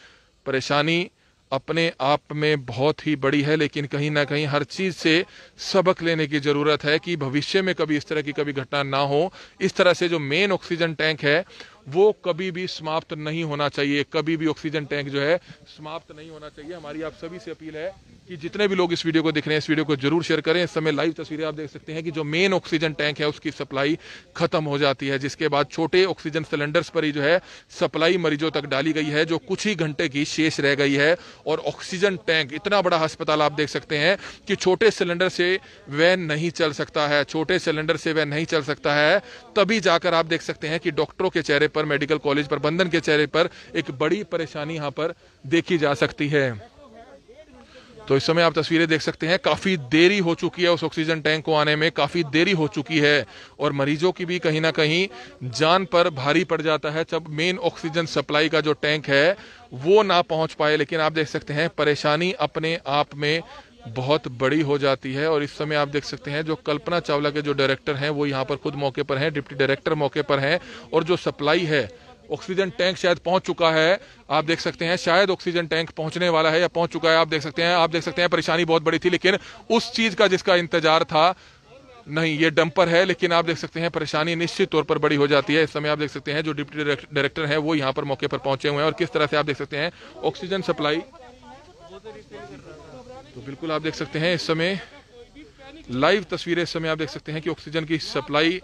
परेशानी अपने आप में बहुत ही बड़ी है, लेकिन कहीं ना कहीं हर चीज से सबक लेने की जरूरत है कि भविष्य में कभी इस तरह की कभी घटना ना हो। इस तरह से जो मेन ऑक्सीजन टैंक है वो कभी भी समाप्त नहीं होना चाहिए, कभी भी ऑक्सीजन टैंक जो है समाप्त नहीं होना चाहिए। हमारी आप सभी से अपील है कि जितने भी लोग इस वीडियो को देख रहे हैं इस वीडियो को जरूर शेयर करें। इस समय लाइव तस्वीरें आप देख सकते हैं कि जो मेन ऑक्सीजन टैंक है उसकी सप्लाई खत्म हो जाती है, जिसके बाद छोटे ऑक्सीजन सिलेंडर्स पर ही जो है सप्लाई मरीजों तक डाली गई है, जो कुछ ही घंटे की शेष रह गई है। और ऑक्सीजन टैंक इतना बड़ा अस्पताल आप देख सकते हैं कि छोटे सिलेंडर से वह नहीं चल सकता है, छोटे सिलेंडर से वह नहीं चल सकता है। तभी जाकर आप देख सकते हैं कि डॉक्टरों के चेहरे पर, मेडिकल कॉलेज प्रबंधन के चेहरे पर एक बड़ी परेशानी यहां पर देखी जा सकती है। तो इस समय आप तस्वीरें देख सकते हैं, काफी देरी हो चुकी है उस ऑक्सीजन टैंक को आने में, काफी देरी हो चुकी है और मरीजों की भी कहीं ना कहीं जान पर भारी पड़ जाता है जब मेन ऑक्सीजन सप्लाई का जो टैंक है वो ना पहुंच पाए। लेकिन आप देख सकते हैं परेशानी अपने आप में बहुत बड़ी हो जाती है। और इस समय आप देख सकते हैं जो कल्पना चावला के जो डायरेक्टर हैं वो यहाँ पर खुद मौके पर हैं, डिप्टी डायरेक्टर मौके पर हैं, और जो सप्लाई है ऑक्सीजन टैंक शायद पहुंच चुका है। आप देख सकते हैं शायद ऑक्सीजन टैंक पहुंचने वाला है या पहुंच चुका है। आप देख सकते हैं परेशानी बहुत बड़ी थी, लेकिन उस चीज का जिसका इंतजार था नहीं, ये डंपर है, लेकिन आप देख सकते हैं परेशानी निश्चित तौर पर बड़ी हो जाती है। इस समय आप देख सकते हैं जो डिप्टी डायरेक्टर है वो यहाँ पर मौके पर पहुंचे हुए हैं, और किस तरह से आप देख सकते हैं ऑक्सीजन सप्लाई। तो बिल्कुल आप देख सकते हैं इस समय लाइव तस्वीरें, इस समय आप देख सकते हैं कि ऑक्सीजन की सप्लाई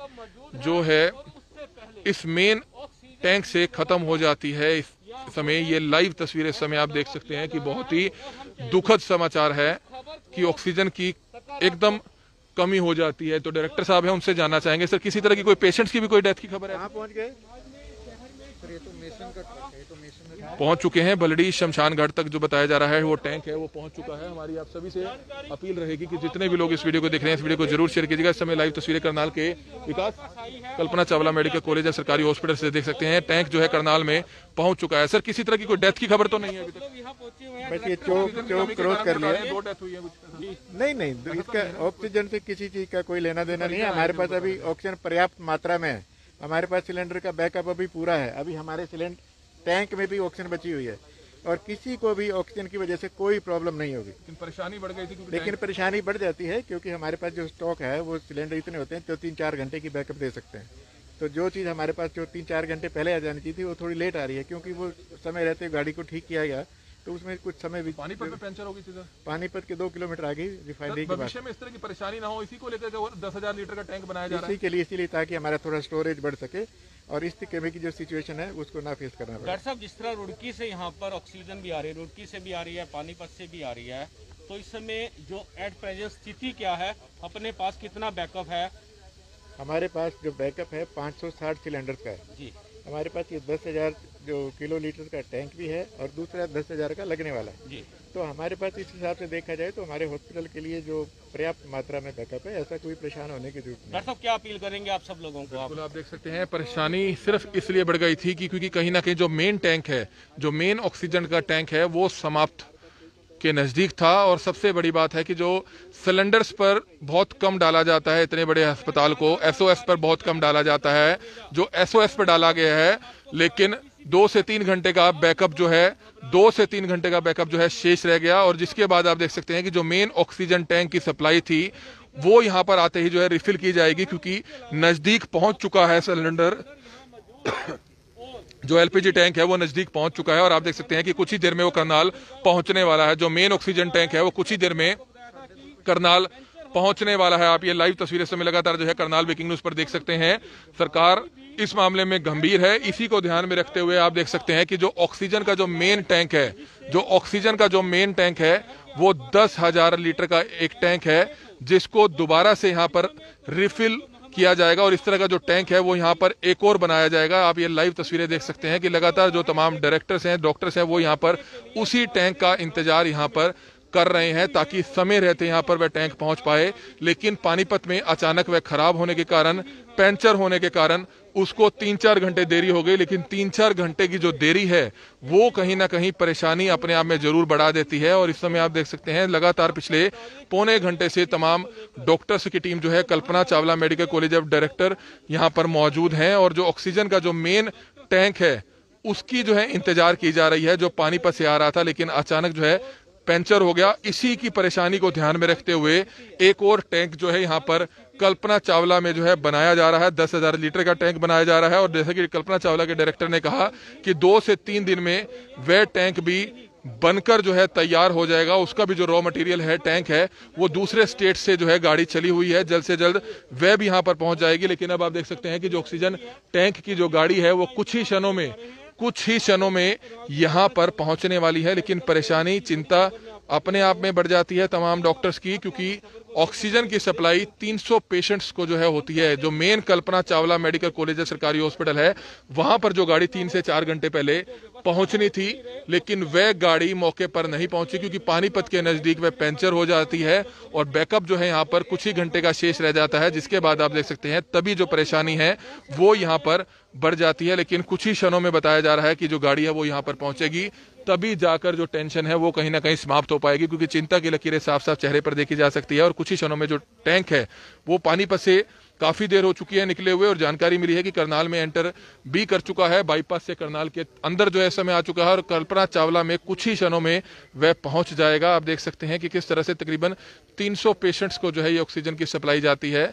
जो है इस मेन टैंक से खत्म हो जाती है। इस समय ये लाइव तस्वीरें इस समय आप देख सकते हैं कि बहुत ही दुखद समाचार है कि ऑक्सीजन की एकदम कमी हो जाती है। तो डायरेक्टर साहब हैं, उनसे जानना चाहेंगे सर किसी तरह की कोई पेशेंट्स की भी कोई डेथ की खबर है? कहाँ पहुँच गए? पहुंच चुके हैं बलडी शमशान घाट तक। जो बताया जा रहा है वो टैंक है वो पहुंच चुका है। हमारी आप सभी से अपील रहेगी कि जितने भी लोग इस वीडियो को देख रहे हैं इस वीडियो को जरूर शेयर कीजिएगा। इस समय लाइव तस्वीरें करनाल के विकास कल्पना चावला मेडिकल कॉलेज या सरकारी हॉस्पिटल से देख सकते हैं। टैंक जो है करनाल में पहुंच चुका है। सर किसी तरह की कोई डेथ की खबर तो नहीं है अभी तक? बस ये चौक क्रॉस कर लिया। 2 डेथ हुई है। नहीं, इसका ऑक्सीजन से किसी चीज का कोई लेना देना नहीं है। हमारे पास अभी ऑक्सीजन पर्याप्त मात्रा में है। हमारे पास सिलेंडर का बैकअप अभी पूरा है। अभी हमारे सिलेंडर टैंक में भी ऑक्सीजन बची हुई है और किसी को भी ऑक्सीजन की वजह से कोई प्रॉब्लम नहीं होगी। लेकिन परेशानी बढ़ गई थी, लेकिन परेशानी बढ़ जाती है क्योंकि हमारे पास जो स्टॉक है वो सिलेंडर इतने होते हैं जो 3-4 घंटे की बैकअप दे सकते हैं। तो जो चीज़ हमारे पास जो 3-4 घंटे पहले आ जानी चाहिए थी वो थोड़ी लेट आ रही है, क्योंकि वो समय रहते गाड़ी को ठीक किया गया तो उसमें कुछ समय भी। पानीपत में पंचर हो गई थी सर। पानीपत के 2 किलोमीटर आगे रिफाइनरी के भविष्य में इस तरह की परेशानी ना हो इसी को लेकर 10,000 लीटर का टैंक बनाया जा रहा है। इसी के लिए, इसीलिए ताकि हमारा थोड़ा स्टोरेज बढ़ सके और इस तरह की जो सिचुएशन है उसको ना फेस करना पड़े। डॉक्टर साहब, जिस तरह रुड़की से यहाँ पर ऑक्सीजन भी आ रही है, रुड़की से भी आ रही है, पानीपत से भी आ रही है, तो इस समय जो एट प्रेजेंट स्थिति क्या है, अपने पास कितना बैकअप है? हमारे पास जो बैकअप है 560 सिलेंडर्स का है जी। हमारे पास ये 10,000 जो किलो लीटर का टैंक भी है और दूसरा 10,000 का लगने वाला है जी। तो हमारे पास इस हिसाब से देखा जाए तो हमारे हॉस्पिटल के लिए जो पर्याप्त मात्रा में बैकअप है, ऐसा कोई परेशान होने की जरूरत नहीं। डॉक्टर साहब, क्या अपील करेंगे आप सब लोगों को? आप देख सकते हैं परेशानी सिर्फ इसलिए बढ़ गई थी कि क्योंकि कहीं ना कहीं जो मेन टैंक है, जो मेन ऑक्सीजन का टैंक है वो समाप्त के नज़दीक था। और सबसे बड़ी बात है कि जो सिलेंडर्स पर बहुत कम डाला जाता है, इतने बड़े अस्पताल को एसओएस पर बहुत कम डाला जाता है, जो एसओएस पर डाला गया है, लेकिन 2 से 3 घंटे का बैकअप जो है 2 से 3 घंटे का बैकअप जो है शेष रह गया। और जिसके बाद आप देख सकते हैं कि जो मेन ऑक्सीजन टैंक की सप्लाई थी वो यहाँ पर आते ही जो है रिफिल की जाएगी, क्योंकि नजदीक पहुंच चुका है सिलेंडर। जो एलपीजी टैंक है वो नजदीक पहुंच चुका है और आप देख सकते हैं कि कुछ ही देर में वो करनाल पहुंचने वाला है। जो मेन ऑक्सीजन टैंक है वो कुछ ही देर में करनाल पहुंचने वाला है। आप ये लाइव तस्वीरें समय लगातार जो है करनाल ब्रेकिंग न्यूज पर देख सकते हैं। सरकार इस मामले में गंभीर है। इसी को ध्यान में रखते हुए आप देख सकते हैं कि जो ऑक्सीजन का जो मेन टैंक है, जो ऑक्सीजन का जो मेन टैंक है वो 10,000 लीटर का एक टैंक है, जिसको दोबारा से यहाँ पर रिफिल किया जाएगा। और इस तरह का जो टैंक है वो यहाँ पर एक और बनाया जाएगा। आप ये लाइव तस्वीरें देख सकते हैं कि लगातार जो तमाम डायरेक्टर्स हैं, डॉक्टर्स हैं, वो यहाँ पर उसी टैंक का इंतजार यहाँ पर कर रहे हैं ताकि समय रहते यहाँ पर वह टैंक पहुंच पाए। लेकिन पानीपत में अचानक वह खराब होने के कारण, पंचर होने के कारण उसको 3-4 घंटे देरी हो गई। लेकिन 3-4 घंटे की जो देरी है वो कहीं ना कहीं परेशानी अपने आप में जरूर बढ़ा देती है। और इस समय आप देख सकते हैं लगातार पिछले पौने घंटे से तमाम डॉक्टर्स की टीम जो है Kalpana Chawla medical college of director यहाँ पर मौजूद हैं और जो ऑक्सीजन का जो मेन टैंक है उसकी जो है इंतजार की जा रही है, जो पानीपत से आ रहा था लेकिन अचानक जो है पंचर हो गया। इसी की परेशानी को ध्यान में रखते हुए एक और टैंक जो है यहाँ पर कल्पना चावला में जो है बनाया जा रहा है। 10,000 लीटर का टैंक बनाया जा रहा है और जैसे कि कल्पना चावला के डायरेक्टर ने कहा कि 2 से 3 दिन में वह टैंक भी बनकर जो है तैयार हो जाएगा। उसका भी जो रॉ मटेरियल है, टैंक है, वो दूसरे स्टेट से जो है गाड़ी चली हुई है, जल्द से जल्द वह भी यहाँ पर पहुंच जाएगी। लेकिन अब आप देख सकते हैं कि जो ऑक्सीजन टैंक की जो गाड़ी है वो कुछ ही क्षणों में यहाँ पर पहुंचने वाली है। लेकिन परेशानी, चिंता अपने आप में बढ़ जाती है तमाम डॉक्टर्स की, क्योंकि ऑक्सीजन की सप्लाई 300 पेशेंट्स को जो है होती है। जो मेन कल्पना चावला मेडिकल कॉलेज सरकारी हॉस्पिटल है वहां पर जो गाड़ी 3 से 4 घंटे पहले पहुंचनी थी, लेकिन वह गाड़ी मौके पर नहीं पहुंची क्योंकि पानीपत के नजदीक वह पंचर हो जाती है और बैकअप जो है यहाँ पर कुछ ही घंटे का शेष रह जाता है। जिसके बाद आप देख सकते हैं तभी जो परेशानी है वो यहाँ पर बढ़ जाती है, लेकिन कुछ ही क्षणों में बताया जा रहा है कि जो गाड़ी है वो यहाँ पर पहुंचेगी, तभी जाकर जो टेंशन है वो कहीं ना कहीं समाप्त हो पाएगी, क्योंकि चिंता की लकीरें साफ साफ चेहरे पर देखी जा सकती है। और कुछ ही क्षणों में जो टैंक है वो पानीपत से काफी देर हो चुकी है निकले हुए, और जानकारी मिली है कि करनाल में एंटर भी कर चुका है, बाईपास से करनाल के अंदर जो है समय आ चुका है, और कल्पना चावला में कुछ ही क्षणों में वह पहुंच जाएगा। आप देख सकते हैं कि किस तरह से तकरीबन 300 पेशेंट्स को जो है ये ऑक्सीजन की सप्लाई जाती है,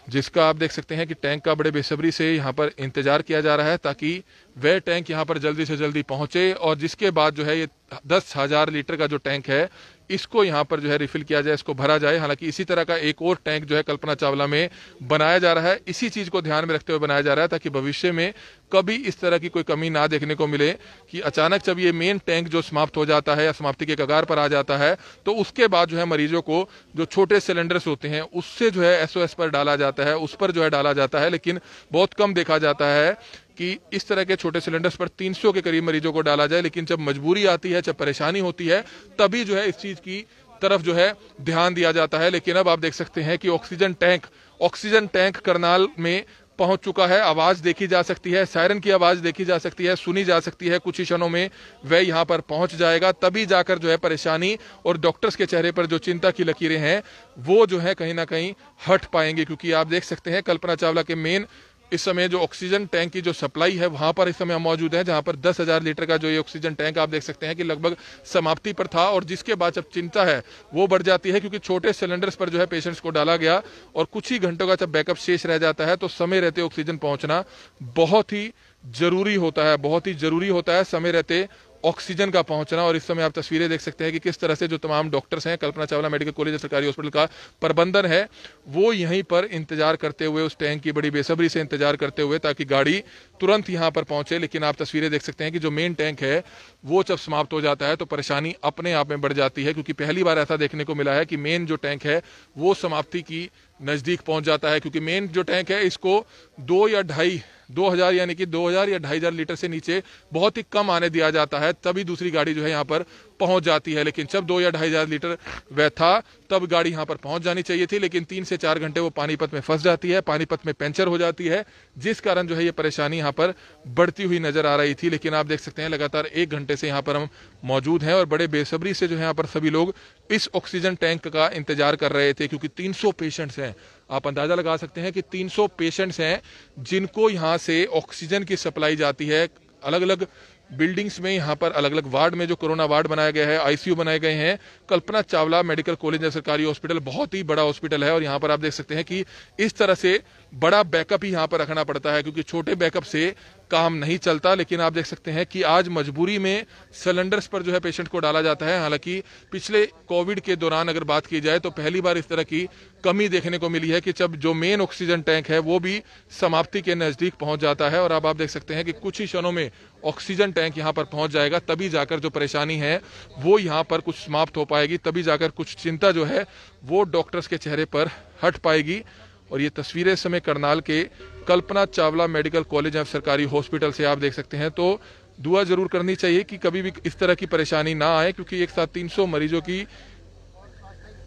जिसका आप देख सकते हैं कि टैंक का बड़े बेसब्री से यहाँ पर इंतजार किया जा रहा है ताकि वह टैंक यहाँ पर जल्दी से जल्दी पहुंचे, और जिसके बाद जो है ये 10,000 लीटर का जो टैंक है इसको यहाँ पर जो है रिफिल किया जाए, इसको भरा जाए। हालांकि इसी तरह का एक और टैंक जो है कल्पना चावला में बनाया जा रहा है, इसी चीज को ध्यान में रखते हुए बनाया जा रहा है ताकि भविष्य में कभी इस तरह की कोई कमी ना देखने को मिले कि अचानक जब ये मेन टैंक जो समाप्त हो जाता है या समाप्ति के कगार पर आ जाता है तो उसके बाद जो है मरीजों को जो छोटे सिलेंडर्स होते हैं उससे जो है SOS पर डाला जाता है, उस पर जो है डाला जाता है। लेकिन बहुत कम देखा जाता है कि इस तरह के छोटे सिलेंडर्स पर 300 के करीब मरीजों को डाला जाए, लेकिन जब मजबूरी आती है, जब परेशानी होती है, तभी जो है इस चीज की तरफ जो है ध्यान दिया जाता है। लेकिन अब आप देख सकते हैं कि ऑक्सीजन टैंक करनाल में पहुंच चुका है, आवाज देखी जा सकती है, सायरन की आवाज देखी जा सकती है, सुनी जा सकती है। कुछ ही क्षणों में वह यहां पर पहुंच जाएगा, तभी जाकर जो है परेशानी और डॉक्टर्स के चेहरे पर जो चिंता की लकीरें हैं वो जो है कहीं ना कहीं हट पाएंगे। क्योंकि आप देख सकते हैं कल्पना चावला के मेन इस समय जो ऑक्सीजन टैंक की जो सप्लाई है वहां पर इस समय हम मौजूद हैं, जहां पर 10,000 लीटर का जो ये ऑक्सीजन टैंक आप देख सकते हैं कि लगभग समाप्ति पर था, और जिसके बाद जब चिंता है वो बढ़ जाती है क्योंकि छोटे सिलेंडर्स पर जो है पेशेंट्स को डाला गया, और कुछ ही घंटों का जब बैकअप शेष रह जाता है तो समय रहते ऑक्सीजन पहुंचना बहुत ही जरूरी होता है, बहुत ही जरूरी होता है समय रहते ऑक्सीजन का पहुंचना। और इस समय आप तस्वीरें देख सकते हैं कि किस तरह से जो तमाम डॉक्टर्स हैं, कल्पना चावला मेडिकल कॉलेज सरकारी हॉस्पिटल का प्रबंधन है, वो यहीं पर इंतजार करते हुए, उस टैंक की बड़ी बेसब्री से इंतजार करते हुए ताकि गाड़ी तुरंत यहां पर पहुंचे। लेकिन आप तस्वीरें देख सकते हैं कि जो मेन टैंक है वो जब समाप्त हो जाता है तो परेशानी अपने आप में बढ़ जाती है, क्योंकि पहली बार ऐसा देखने को मिला है कि मेन जो टैंक है वो समाप्ति की नजदीक पहुंच जाता है। क्योंकि मेन जो टैंक है इसको 2,000 यानी कि 2,000 या 2,500 लीटर से नीचे बहुत ही कम आने दिया जाता है, तभी दूसरी गाड़ी जो है यहाँ पर पहुंच जाती है। लेकिन जब 2,000 या 2,500 लीटर वह था तब गाड़ी यहाँ पर पहुंच जानी चाहिए थी, लेकिन 3 से 4 घंटे वो पानीपत में फंस जाती है, पानीपत में पंचर हो जाती है, जिस कारण जो है ये परेशानी यहाँ पर बढ़ती हुई नजर आ रही थी। लेकिन आप देख सकते हैं लगातार 1 घंटे से यहाँ पर हम मौजूद हैं और बड़े बेसब्री से जो है यहाँ पर सभी लोग इस ऑक्सीजन टैंक का इंतजार कर रहे थे, क्योंकि 300 पेशेंट्स हैं। आप अंदाजा लगा सकते हैं कि 300 पेशेंट्स हैं जिनको यहाँ से ऑक्सीजन की सप्लाई जाती है। अलग अलग बिल्डिंग्स में यहाँ पर अलग अलग वार्ड में जो कोरोना वार्ड बनाया गया है, ICU बनाए गए हैं। कल्पना चावला मेडिकल कॉलेज सरकारी हॉस्पिटल बहुत ही बड़ा हॉस्पिटल है, और यहाँ पर आप देख सकते हैं कि इस तरह से बड़ा बैकअप ही यहाँ पर रखना पड़ता है, क्योंकि छोटे बैकअप से काम नहीं चलता। लेकिन आप देख सकते हैं कि आज मजबूरी में सिलेंडर्स पर जो है पेशेंट को डाला जाता है। हालांकि पिछले कोविड के दौरान अगर बात की जाए तो पहली बार इस तरह की कमी देखने को मिली है कि जब जो मेन ऑक्सीजन टैंक है वो भी समाप्ति के नजदीक पहुंच जाता है। और अब आप देख सकते हैं कि कुछ ही क्षणों में ऑक्सीजन टैंक यहाँ पर पहुंच जाएगा, तभी जाकर जो परेशानी है वो यहाँ पर कुछ समाप्त हो पाएगी, तभी जाकर कुछ चिंता जो है वो डॉक्टर्स के चेहरे पर हट पाएगी। और ये तस्वीरें इस समय करनाल के कल्पना चावला मेडिकल कॉलेज एवं सरकारी हॉस्पिटल से आप देख सकते हैं। तो दुआ जरूर करनी चाहिए कि कभी भी इस तरह की परेशानी ना आए, क्योंकि एक साथ 300 मरीजों की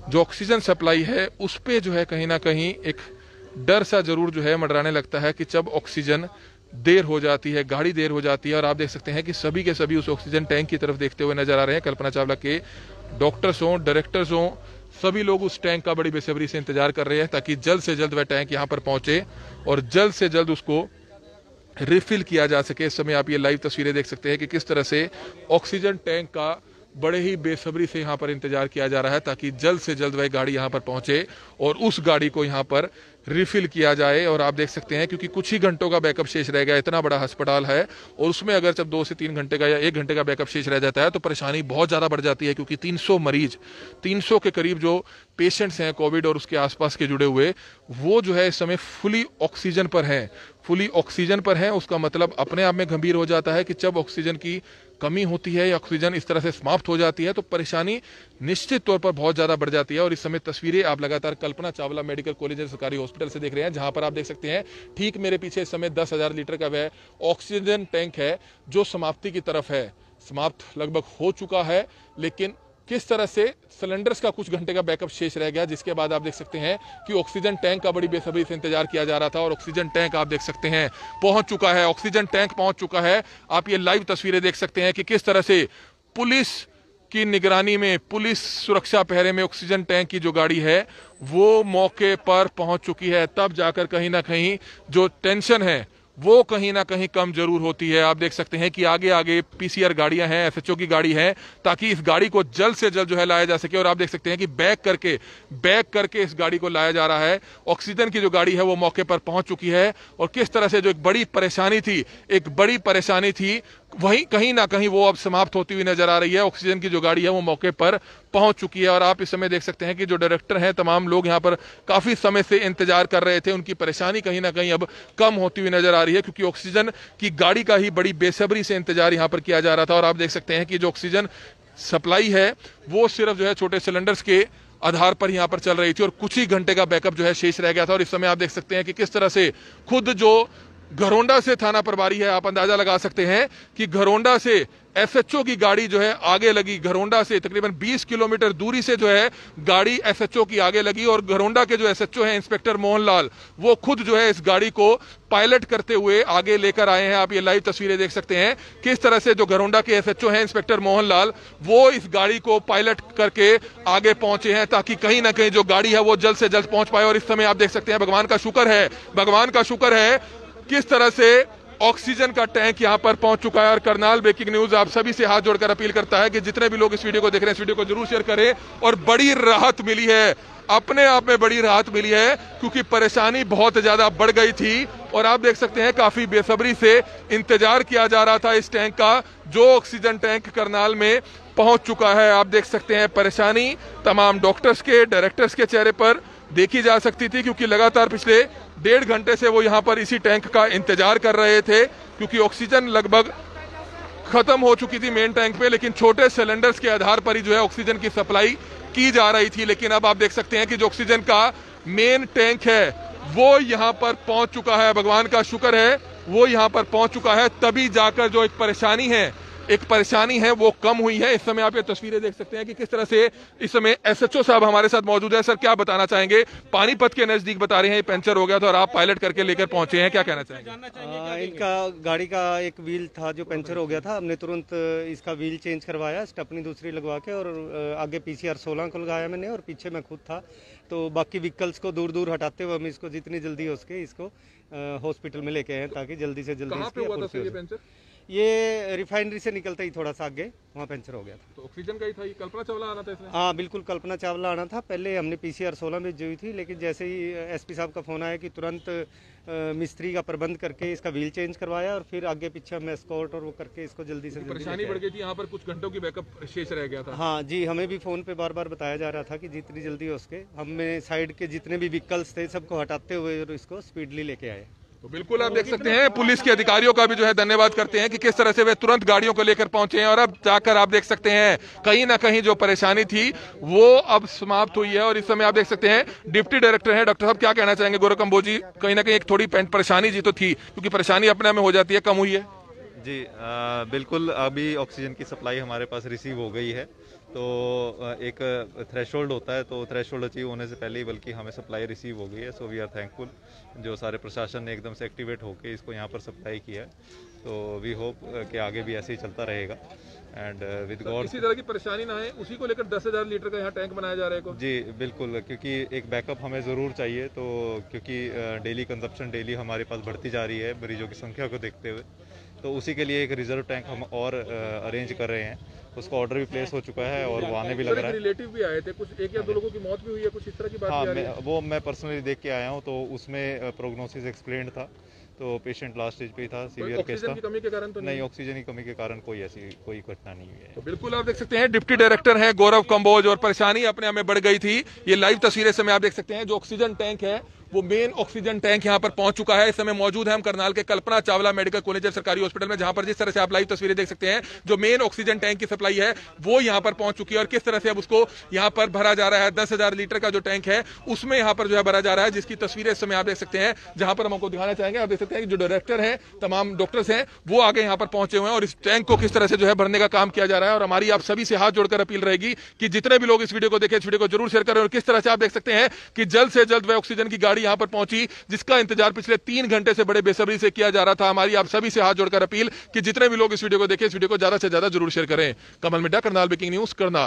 जो ऑक्सीजन सप्लाई है उस पे जो है कहीं ना कहीं एक डर सा जरूर जो है मंडराने लगता है कि जब ऑक्सीजन देर हो जाती है, गाड़ी देर हो जाती है। और आप देख सकते हैं कि सभी के सभी उस ऑक्सीजन टैंक की तरफ देखते हुए नजर आ रहे हैं। कल्पना चावला के डॉक्टर्स हों, डायरेक्टर्स हों, सभी लोग उस टैंक का बड़ी बेसब्री से इंतजार कर रहे हैं ताकि जल्द से जल्द वह टैंक यहां पर पहुंचे और जल्द से जल्द उसको रिफिल किया जा सके। इस समय आप ये लाइव तस्वीरें देख सकते हैं कि किस तरह से ऑक्सीजन टैंक का बड़े ही बेसब्री से यहाँ पर इंतजार किया जा रहा है ताकि जल्द से जल्द वह गाड़ी यहाँ पर पहुंचे और उस गाड़ी को यहाँ पर रिफिल किया जाए। और आप देख सकते हैं क्योंकि कुछ ही घंटों का बैकअप शेष रह गया, इतना बड़ा अस्पताल है और उसमें अगर जब 2 से 3 घंटे का या 1 घंटे का बैकअप शेष रह जाता है तो परेशानी बहुत ज़्यादा बढ़ जाती है, क्योंकि 300 मरीज, 300 के करीब जो पेशेंट्स हैं कोविड और उसके आसपास के जुड़े हुए, वो जो है इस समय फुली ऑक्सीजन पर हैं, फुली ऑक्सीजन पर हैं। उसका मतलब अपने आप में गंभीर हो जाता है कि जब ऑक्सीजन की कमी होती है या ऑक्सीजन इस तरह से समाप्त हो जाती है तो परेशानी निश्चित तौर पर बहुत ज्यादा बढ़ जाती है। और इस समय तस्वीरें आप लगातार कल्पना चावला मेडिकल कॉलेज सरकारी हॉस्पिटल से देख रहे हैं, जहां पर आप देख सकते हैं ठीक मेरे पीछे इस समय 10,000 लीटर का वह ऑक्सीजन टैंक है जो समाप्ति की तरफ है। समाप्त लगभग हो चुका है, लेकिन किस तरह से सिलेंडर्स का कुछ घंटे का बैकअप शेष रह गया, जिसके बाद आप देख सकते हैं कि ऑक्सीजन टैंक का बड़ी बेसब्री से इंतजार किया जा रहा था और ऑक्सीजन टैंक आप देख सकते हैं पहुंच चुका है, ऑक्सीजन टैंक पहुंच चुका है। आप ये लाइव तस्वीरें देख सकते हैं कि किस तरह से पुलिस की निगरानी में, पुलिस सुरक्षा पहरे में ऑक्सीजन टैंक की जो गाड़ी है वो मौके पर पहुंच चुकी है। तब जाकर कहीं ना कहीं जो टेंशन है वो कहीं ना कहीं कम जरूर होती है। आप देख सकते हैं कि आगे आगे पीसीआर गाड़ियां हैं, एसएचओ की गाड़ी है, ताकि इस गाड़ी को जल्द से जल्द जो है लाया जा सके। और आप देख सकते हैं कि बैक करके इस गाड़ी को लाया जा रहा है। ऑक्सीजन की जो गाड़ी है वो मौके पर पहुंच चुकी है और किस तरह से जो एक बड़ी परेशानी थी वहीं कहीं ना कहीं वो अब समाप्त होती हुई नजर आ रही है। ऑक्सीजन की जो गाड़ी है वो मौके पर पहुंच चुकी है और आप इस समय देख सकते हैं कि जो डायरेक्टर हैं, तमाम लोग यहाँ पर काफी समय से इंतजार कर रहे थे। उनकी परेशानी कहीं ना कहीं अब कम होती हुई नजर आ रही है, क्योंकि ऑक्सीजन की गाड़ी का ही बड़ी बेसब्री से इंतजार यहाँ पर किया जा रहा था। और आप देख सकते हैं कि जो ऑक्सीजन सप्लाई है वो सिर्फ जो है छोटे सिलेंडर्स के आधार पर यहाँ पर चल रही थी और कुछ ही घंटे का बैकअप जो है शेष रह गया था। और इस समय आप देख सकते हैं कि किस तरह से खुद जो घरोंडा से थाना प्रभारी है, आप अंदाजा लगा सकते हैं कि घरोंडा से एसएचओ की गाड़ी जो है आगे लगी। घरोंडा से तकरीबन 20 किलोमीटर दूरी से जो है गाड़ी एसएचओ की आगे लगी और घरोंडा के जो एसएचओ हैं इंस्पेक्टर मोहनलाल, वो खुद जो है इस गाड़ी को पायलट करते हुए आगे लेकर आए हैं। आप ये लाइव तस्वीरें देख सकते हैं किस तरह से जो घरोंडा के एसएचओ हैं इंस्पेक्टर मोहनलाल, वो इस गाड़ी को पायलट करके आगे पहुंचे हैं ताकि कहीं ना कहीं जो गाड़ी है वो जल्द से जल्द पहुंच पाए। और इस समय आप देख सकते हैं भगवान का शुक्र है किस तरह से ऑक्सीजन का टैंक यहां पर पहुंच चुका है। और करनाल ब्रेकिंग न्यूज आप सभी से हाथ जोड़कर अपील करता है कि जितने भी लोग इस वीडियो को देख रहे हैं इस वीडियो को जरूर शेयर करें। और बड़ी राहत मिली है, अपने आप में बड़ी राहत मिली है, क्योंकि परेशानी बहुत ज्यादा बढ़ गई थी और आप देख सकते हैं काफी बेसब्री से इंतजार किया जा रहा था इस टैंक का, जो ऑक्सीजन टैंक करनाल में पहुंच चुका है। आप देख सकते हैं परेशानी तमाम डॉक्टर्स के, डायरेक्टर्स के चेहरे पर देखी जा सकती थी, क्योंकि लगातार पिछले 1.5 घंटे से वो यहां पर इसी टैंक का इंतजार कर रहे थे, क्योंकि ऑक्सीजन लगभग खत्म हो चुकी थी मेन टैंक पे, लेकिन छोटे सिलेंडर्स के आधार पर ही जो है ऑक्सीजन की सप्लाई की जा रही थी। लेकिन अब आप देख सकते हैं कि जो ऑक्सीजन का मेन टैंक है वो यहां पर पहुंच चुका है। भगवान का शुक्र है वो यहां पर पहुंच चुका है, तभी जाकर जो एक परेशानी है वो कम हुई है। इस समय आप ये तस्वीरें देख सकते हैं कि किस तरह से इस समय एसएचओ साहब हमारे साथ मौजूद है। सर, क्या बताना चाहेंगे? पानीपत के नजदीक बता रहे हैं पंचर हो गया था और आप पायलट करके लेकर पहुंचे हैं, क्या कहना चाहेंगे? इनका गाड़ी का एक व्हील था जो पंचर हो गया था, हमने तुरंत इसका व्हील चेंज करवाया, स्टेपनी दूसरी लगवा के, और आगे पीसीआर 16 को लगाया मैंने और पीछे मैं खुद था। तो बाकी व्हीकल्स को दूर दूर हटाते हुए हम इसको जितनी जल्दी हो सके इसको हॉस्पिटल में लेके आए ताकि जल्दी से जल्दी कहां पे हुआ था ये पंचर? ये रिफाइनरी से निकलता ही थोड़ा सा आगे वहाँ पंचर हो गया था। तो ऑक्सीजन का ही था, ये कल्पना चावला आना था इसमें? हाँ बिल्कुल, कल्पना चावला आना था। पहले हमने पीसीआर 16 में हुई थी, लेकिन जैसे ही एसपी साहब का फोन आया कि तुरंत मिस्त्री का प्रबंध करके इसका व्हील चेंज करवाया और फिर आगे पीछे हम एस्कॉर्ट और वो करके इसको जल्दी से परेशानी बढ़ गई थी, यहाँ पर कुछ घंटों की बैकअप शेष रह गया था। हाँ जी, हमें भी फोन पे बार बार बताया जा रहा था कि जितनी जल्दी हो सके हमने साइड के जितने भी व्हीकल्स थे सबको हटाते हुए और इसको स्पीडली लेके आए। तो बिल्कुल आप देख सकते हैं पुलिस के अधिकारियों का भी जो है धन्यवाद करते हैं कि किस तरह से वे तुरंत गाड़ियों को लेकर पहुंचे हैं और अब जाकर आप देख सकते हैं कहीं ना कहीं जो परेशानी थी वो अब समाप्त हुई है। और इस समय आप देख सकते हैं डिप्टी डायरेक्टर हैं डॉक्टर साहब, क्या कहना चाहेंगे? गौरव कंबोज जी, कहीं ना कहीं एक थोड़ी परेशानी जी तो थी, क्योंकि परेशानी अपने में हो जाती है, कम हुई है? जी बिल्कुल, अभी ऑक्सीजन की सप्लाई हमारे पास रिसीव हो गई है। तो एक थ्रेशोल्ड होता है, तो थ्रेशोल्ड अचीव होने से पहले ही बल्कि हमें सप्लाई रिसीव हो गई है। सो वी आर थैंकफुल जो सारे प्रशासन ने एकदम से एक्टिवेट होकर इसको यहाँ पर सप्लाई किया है। तो वी होप कि आगे भी ऐसे ही चलता रहेगा एंड विद गॉड किसी तरह की परेशानी ना है, उसी को लेकर 10,000 लीटर का यहाँ टैंक बनाया जा रहा है। जी बिल्कुल, क्योंकि एक बैकअप हमें ज़रूर चाहिए। तो क्योंकि डेली कंजप्शन डेली हमारे पास बढ़ती जा रही है मरीजों की संख्या को देखते हुए, तो उसी के लिए एक रिजर्व टैंक हम और अरेंज कर रहे हैं। उसका ऑर्डर भी प्लेस हो चुका है और वो आने भी लग रहा है। रिलेटिव भी आए थे, कुछ 1 या 2 लोगों की मौत भी हुई है, कुछ इस तरह की बात? हाँ, मैं पर्सनली देख के आया हूँ, तो उसमें प्रोग्नोसिस एक्सप्लेन्ड था। तो पेशेंट लास्ट स्टेज पे ही था, सीवियर केस था। ऑक्सीजन की कमी के कारण तो नहीं, ऑक्सीजन की कमी के कारण कोई ऐसी कोई घटना नहीं हुई है। तो बिल्कुल आप देख सकते हैं डिप्टी डायरेक्टर हैं गौरव कंबोज, और परेशानी अपने आप में बढ़ गई थी। ये लाइव तस्वीरें समय आप देख सकते हैं, जो ऑक्सीजन टैंक है वो मेन ऑक्सीजन टैंक यहां पर पहुंच चुका है। इस समय मौजूद है हम करनाल के कल्पना चावला मेडिकल कॉलेज और सरकारी हॉस्पिटल में, जहां पर जिस तरह से आप लाइव तस्वीरें देख सकते हैं जो मेन ऑक्सीजन टैंक की सप्लाई है वो यहां पर पहुंच चुकी है और किस तरह से अब उसको यहां पर भरा जा रहा है। 10,000 लीटर का जो टैंक है उसमें यहां पर जो है भरा जा रहा है, जिसकी तस्वीरें इस समय आप देख सकते हैं, जहां पर हम आपको दिखाना चाहेंगे। आप देख सकते हैं सकते हैं कि जो डायरेक्टर हैं, तमाम डॉक्टर्स हैं, वो आगे यहाँ पर पहुंचे हुए हैं और इस टैंक को किस तरह से जो है भरने का काम किया जा रहा है। और हमारी आप सभी से हाथ जोड़कर अपील रहेगी कि जितने भी लोग इस वीडियो को देखें, इस वीडियो को जरूर शेयर करें। और किस तरह से आप देख सकते हैं कि जल्द से जल्द वह ऑक्सीजन की गाड़ी यहाँ पर पहुंची, जिसका इंतजार पिछले 3 घंटे से बड़े बेसब्री से किया जा रहा था। हमारी आप सभी से हाथ जोड़कर अपील कि जितने भी लोग इस वीडियो को देखें, इस वीडियो को ज्यादा से ज्यादा जरूर शेयर करें। कमल मिड्डा, करनाल ब्रेकिंग न्यूज, करनाल।